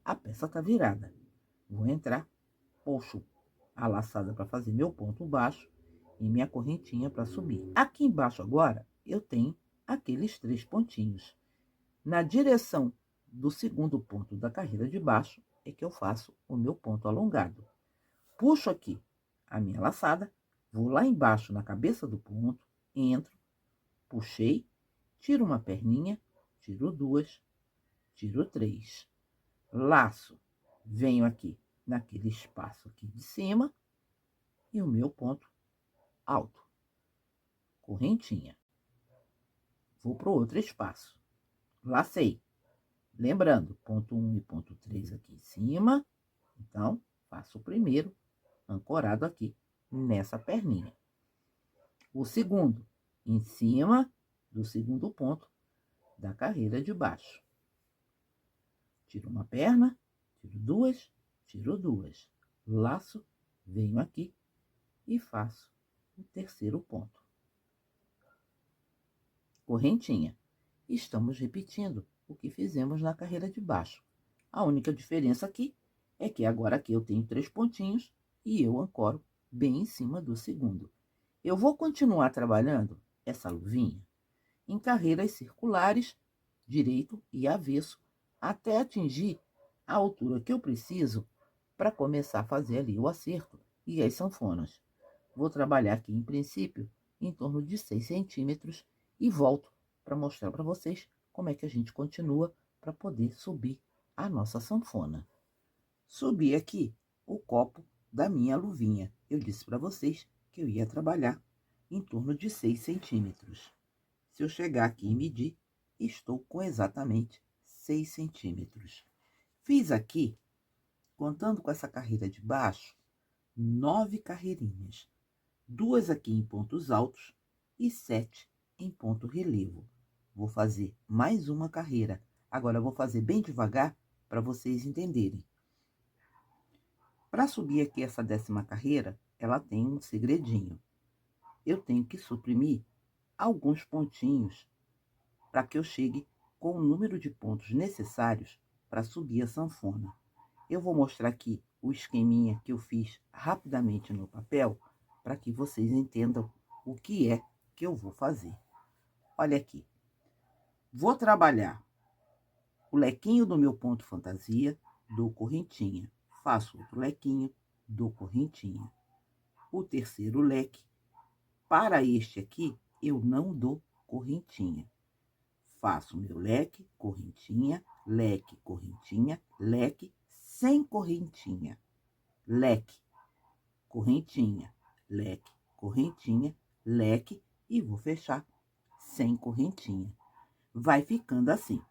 A peça está virada. Vou entrar, puxo a laçada para fazer meu ponto baixo e minha correntinha para subir. Aqui embaixo agora eu tenho aqueles 3 pontinhos. Na direção do segundo ponto da carreira de baixo é que eu faço o meu ponto alongado. Puxo aqui a minha laçada, vou lá embaixo na cabeça do ponto, entro, puxei, tiro uma perninha, tiro 2, tiro 3. Laço, venho aqui naquele espaço aqui de cima e o meu ponto alto. Correntinha. Vou para o outro espaço. Lacei. Lembrando, ponto 1 e ponto 3 aqui em cima. Então, faço o primeiro ancorado aqui nessa perninha. O segundo em cima do segundo ponto da carreira de baixo. Tiro uma perna, tiro 2. Laço, venho aqui e faço o terceiro ponto. Correntinha. Estamos repetindo o que fizemos na carreira de baixo. A única diferença aqui é que agora aqui eu tenho 3 pontinhos e eu ancoro bem em cima do segundo. Eu vou continuar trabalhando essa luvinha em carreiras circulares, direito e avesso, até atingir a altura que eu preciso para começar a fazer ali o acerto e as sanfonas. Vou trabalhar aqui, em princípio, em torno de 6 centímetros e volto para mostrar para vocês como é que a gente continua para poder subir a nossa sanfona. Subi aqui o copo da minha luvinha. Eu disse para vocês que eu ia trabalhar em torno de 6 centímetros. Se eu chegar aqui e medir, estou com exatamente 6 centímetros. Fiz aqui, contando com essa carreira de baixo, 9 carreirinhas. 2 aqui em pontos altos e 7 em ponto relevo. Vou fazer mais uma carreira. Agora, eu vou fazer bem devagar para vocês entenderem. Para subir aqui essa 10ª carreira, ela tem um segredinho. Eu tenho que suprimir alguns pontinhos para que eu chegue com o número de pontos necessários para subir a sanfona. Eu vou mostrar aqui o esqueminha que eu fiz rapidamente no papel para que vocês entendam o que é que eu vou fazer. Olha aqui. Vou trabalhar o lequinho do meu ponto fantasia, dou correntinha. faço outro lequinho, dou correntinha. O terceiro leque, para este aqui, eu não dou correntinha. Faço meu leque, correntinha, leque, sem correntinha. Leque, correntinha, leque, e vou fechar sem correntinha. Vai ficando assim.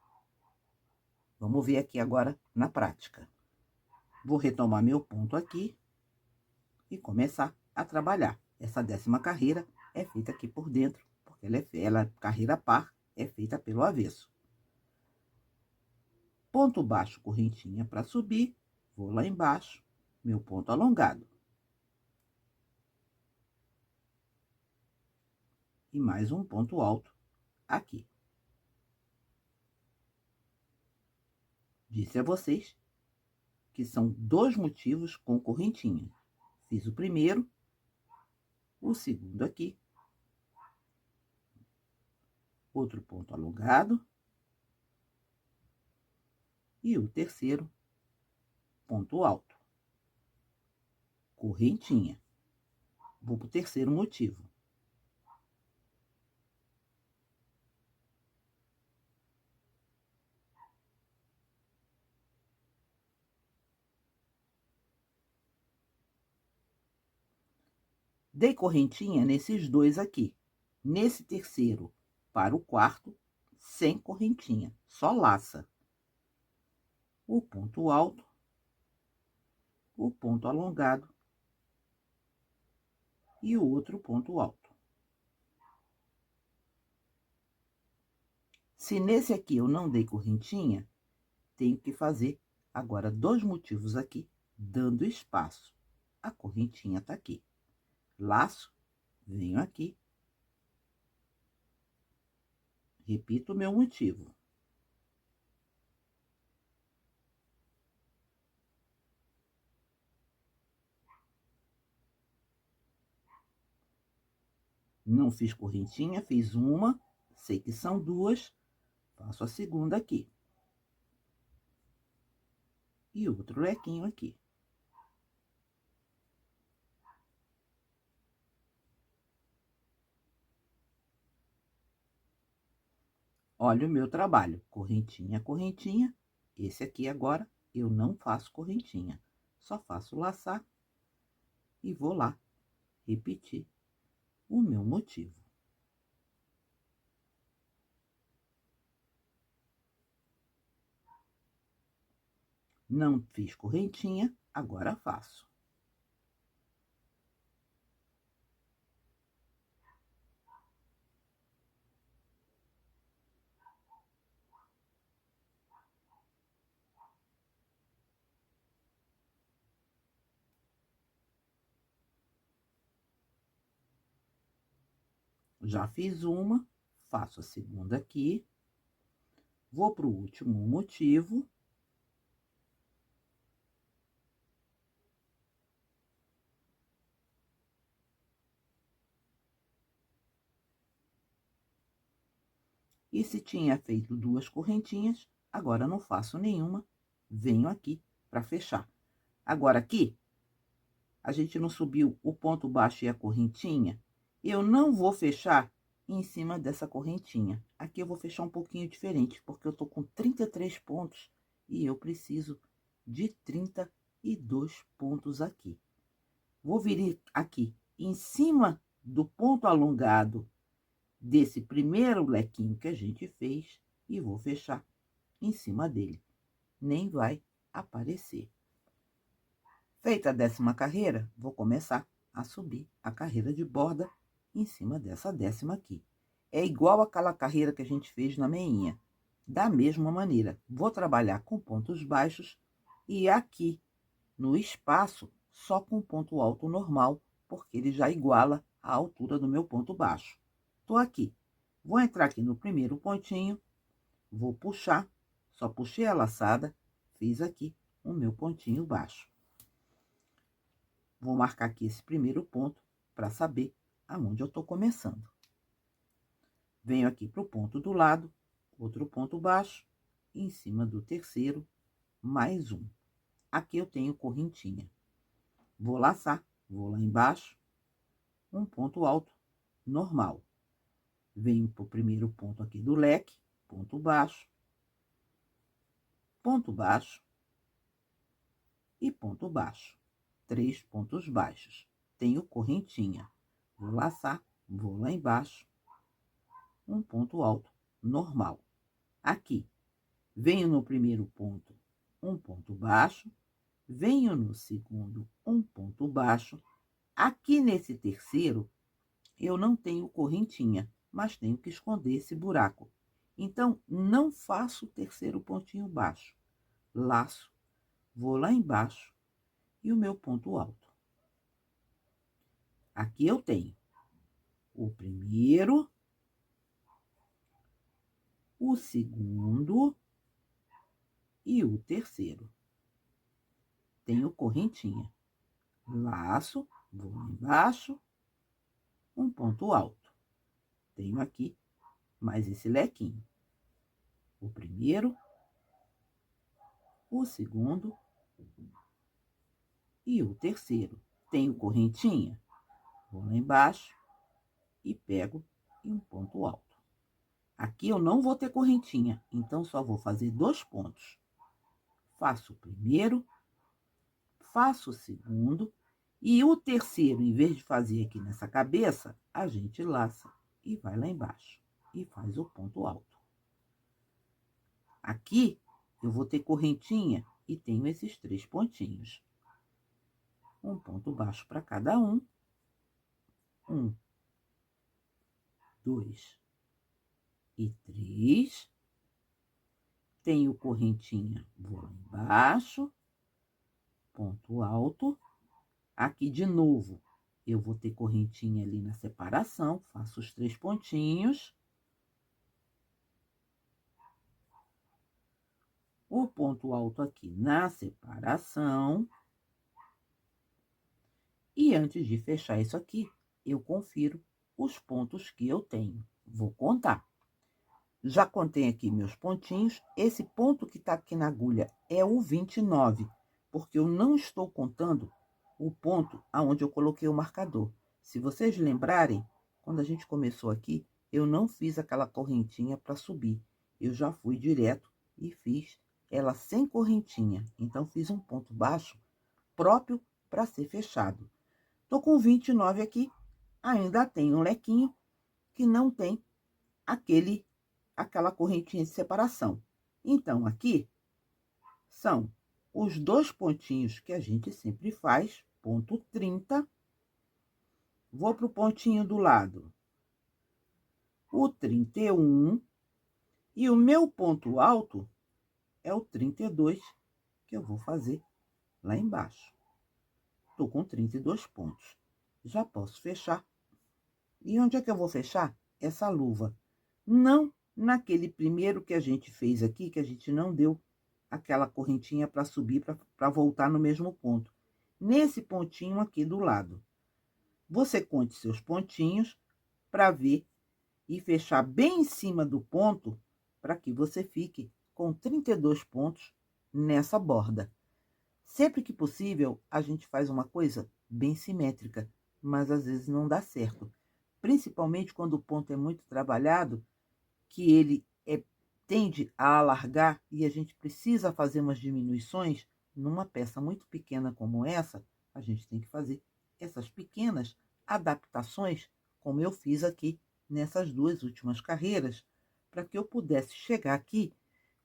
Vamos ver aqui agora na prática. Vou retomar meu ponto aqui e começar a trabalhar. Essa 10ª carreira é feita aqui por dentro, porque ela é carreira par, é feita pelo avesso. Ponto baixo, correntinha para subir, vou lá embaixo, meu ponto alongado. E mais um ponto alto aqui. Disse a vocês que são 2 motivos com correntinha. Fiz o primeiro, o segundo aqui, outro ponto alongado, e o terceiro, ponto alto, correntinha. Vou para o terceiro motivo. Dei correntinha nesses 2 aqui. Nesse terceiro, para o quarto, sem correntinha, só laça. O ponto alto, o ponto alongado e o outro ponto alto. Se nesse aqui eu não dei correntinha, tenho que fazer agora 2 motivos aqui, dando espaço. A correntinha tá aqui. Laço, venho aqui, repito o meu motivo. Não fiz correntinha, fiz uma, sei que são 2, faço a segunda aqui. E outro lequinho aqui. Olha o meu trabalho, correntinha, correntinha. Esse aqui agora eu não faço correntinha, só faço laçar e vou lá repetir o meu motivo. Não fiz correntinha, agora faço. Já fiz uma, faço a segunda aqui, vou para o último motivo. E se tinha feito 2 correntinhas, agora não faço nenhuma, venho aqui para fechar. Agora aqui, a gente não subiu o ponto baixo e a correntinha, eu não vou fechar em cima dessa correntinha. Aqui eu vou fechar um pouquinho diferente, porque eu tô com 33 pontos e eu preciso de 32 pontos aqui. Vou vir aqui em cima do ponto alongado desse primeiro lequinho que a gente fez e vou fechar em cima dele. Nem vai aparecer. Feita a 10ª carreira, vou começar a subir a carreira de borda em cima dessa 10ª aqui. É igual aquela carreira que a gente fez na meinha. Da mesma maneira, vou trabalhar com pontos baixos e aqui no espaço só com ponto alto normal, porque ele já iguala a altura do meu ponto baixo. Tô aqui. Vou entrar aqui no primeiro pontinho, vou puxar, só puxei a laçada, fiz aqui o meu pontinho baixo. Vou marcar aqui esse primeiro ponto para saber aonde eu tô começando. Venho aqui pro ponto do lado, outro ponto baixo, em cima do terceiro, mais um. aqui eu tenho correntinha. Vou laçar, vou lá embaixo, um ponto alto, normal. Venho pro primeiro ponto aqui do leque, ponto baixo e ponto baixo. 3 pontos baixos. Tenho correntinha. Vou laçar, vou lá embaixo, um ponto alto, normal. Aqui, venho no primeiro ponto, um ponto baixo, venho no segundo, um ponto baixo. Aqui nesse terceiro, eu não tenho correntinha, mas tenho que esconder esse buraco. Então, não faço o terceiro pontinho baixo. Laço, vou lá embaixo e o meu ponto alto. Aqui eu tenho o primeiro, o segundo e o terceiro. Tenho correntinha. Laço, vou lá embaixo, um ponto alto. Tenho aqui mais esse lequinho. O primeiro, o segundo e o terceiro. Tenho correntinha. Vou lá embaixo e pego em um ponto alto. Aqui eu não vou ter correntinha, então só vou fazer 2 pontos. Faço o primeiro, faço o segundo e o terceiro, em vez de fazer aqui nessa cabeça, a gente laça e vai lá embaixo e faz o ponto alto. Aqui eu vou ter correntinha e tenho esses 3 pontinhos. Um ponto baixo para cada um. 1, 2 e 3. Tenho correntinha, vou lá embaixo, ponto alto. Aqui de novo, eu vou ter correntinha ali na separação, faço os 3 pontinhos. O ponto alto aqui na separação. E antes de fechar isso aqui, eu confiro os pontos que eu tenho. Vou contar. Já contei aqui meus pontinhos. Esse ponto que tá aqui na agulha é o 29, porque eu não estou contando o ponto aonde eu coloquei o marcador. Se vocês lembrarem, quando a gente começou aqui, eu não fiz aquela correntinha para subir. Eu já fui direto e fiz ela sem correntinha. Então, fiz um ponto baixo próprio para ser fechado. Tô com 29 aqui, ainda tem um lequinho que não tem aquela correntinha de separação. Então, aqui são os 2 pontinhos que a gente sempre faz, ponto 30. Vou pro pontinho do lado, o 31, e o meu ponto alto é o 32, que eu vou fazer lá embaixo. Tô com 32 pontos. Já posso fechar. E onde é que eu vou fechar? Essa luva. Não naquele primeiro que a gente fez aqui, que a gente não deu aquela correntinha para subir, para voltar no mesmo ponto. Nesse pontinho aqui do lado. Você conte seus pontinhos para ver e fechar bem em cima do ponto, para que você fique com 32 pontos nessa borda. Sempre que possível, a gente faz uma coisa bem simétrica, mas às vezes não dá certo. Principalmente quando o ponto é muito trabalhado, que ele tende a alargar e a gente precisa fazer umas diminuições. Numa peça muito pequena como essa, a gente tem que fazer essas pequenas adaptações, como eu fiz aqui nessas 2 últimas carreiras, para que eu pudesse chegar aqui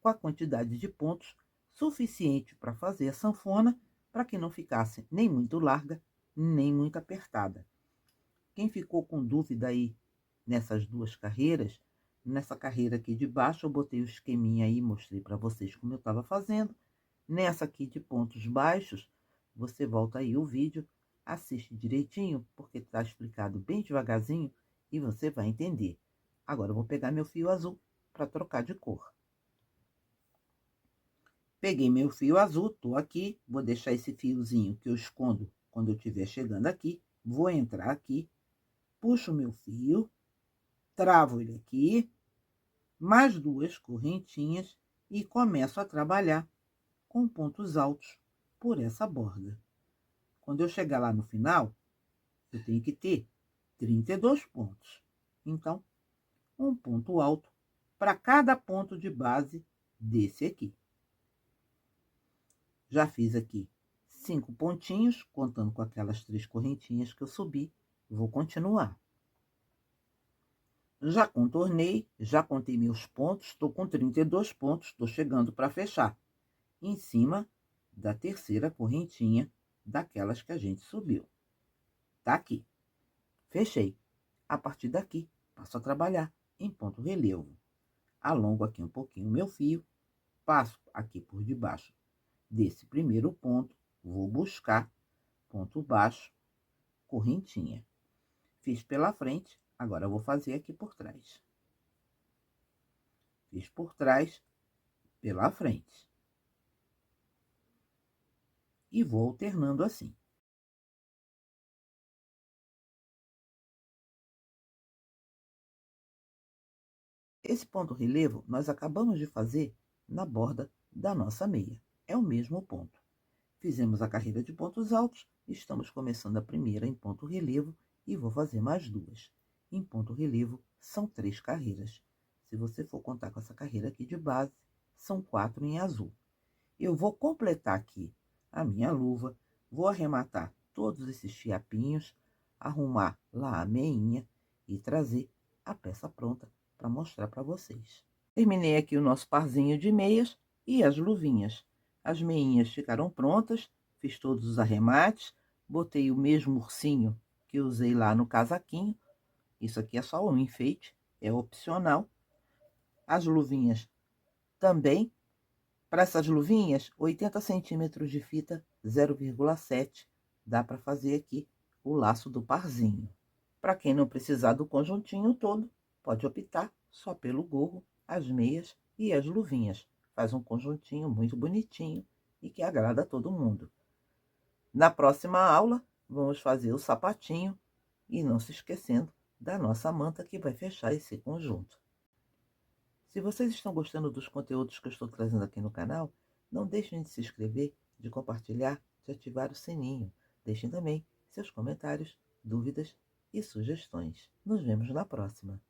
com a quantidade de pontos suficiente para fazer a sanfona, para que não ficasse nem muito larga, nem muito apertada. Quem ficou com dúvida aí nessas 2 carreiras, nessa carreira aqui de baixo, eu botei o esqueminha aí, mostrei para vocês como eu estava fazendo. Nessa aqui de pontos baixos, você volta aí o vídeo, assiste direitinho, porque está explicado bem devagarzinho e você vai entender. Agora, eu vou pegar meu fio azul para trocar de cor. Peguei meu fio azul, tô aqui, vou deixar esse fiozinho que eu escondo quando eu estiver chegando aqui. Vou entrar aqui, puxo meu fio, travo ele aqui, mais 2 correntinhas e começo a trabalhar com pontos altos por essa borda. Quando eu chegar lá no final, eu tenho que ter 32 pontos. Então, um ponto alto para cada ponto de base desse aqui. Já fiz aqui 5 pontinhos, contando com aquelas 3 correntinhas que eu subi. Vou continuar. Já contornei, já contei meus pontos, estou com 32 pontos, estou chegando para fechar. Em cima da terceira correntinha daquelas que a gente subiu. Tá aqui. Fechei. A partir daqui, passo a trabalhar em ponto relevo. Alongo aqui um pouquinho o meu fio, passo aqui por debaixo desse primeiro ponto, vou buscar ponto baixo, correntinha. Fiz pela frente, agora eu vou fazer aqui por trás. Fiz por trás, pela frente. E vou alternando assim. Esse ponto relevo nós acabamos de fazer na borda da nossa meia. É o mesmo ponto. Fizemos a carreira de pontos altos, estamos começando a primeira em ponto relevo e vou fazer mais 2. Em ponto relevo são 3 carreiras. Se você for contar com essa carreira aqui de base, são 4 em azul. Eu vou completar aqui a minha luva, vou arrematar todos esses fiapinhos, arrumar lá a meinha e trazer a peça pronta para mostrar para vocês. Terminei aqui o nosso parzinho de meias e as luvinhas. As meinhas ficaram prontas, fiz todos os arremates, botei o mesmo ursinho que eu usei lá no casaquinho. Isso aqui é só um enfeite, é opcional. As luvinhas também. Para essas luvinhas, 80 centímetros de fita 0,7. Dá para fazer aqui o laço do parzinho. Para quem não precisar do conjuntinho todo, pode optar só pelo gorro, as meias e as luvinhas. Faz um conjuntinho muito bonitinho e que agrada a todo mundo. Na próxima aula, vamos fazer o sapatinho e não se esquecendo da nossa manta que vai fechar esse conjunto. Se vocês estão gostando dos conteúdos que eu estou trazendo aqui no canal, não deixem de se inscrever, de compartilhar, de ativar o sininho. Deixem também seus comentários, dúvidas e sugestões. Nos vemos na próxima.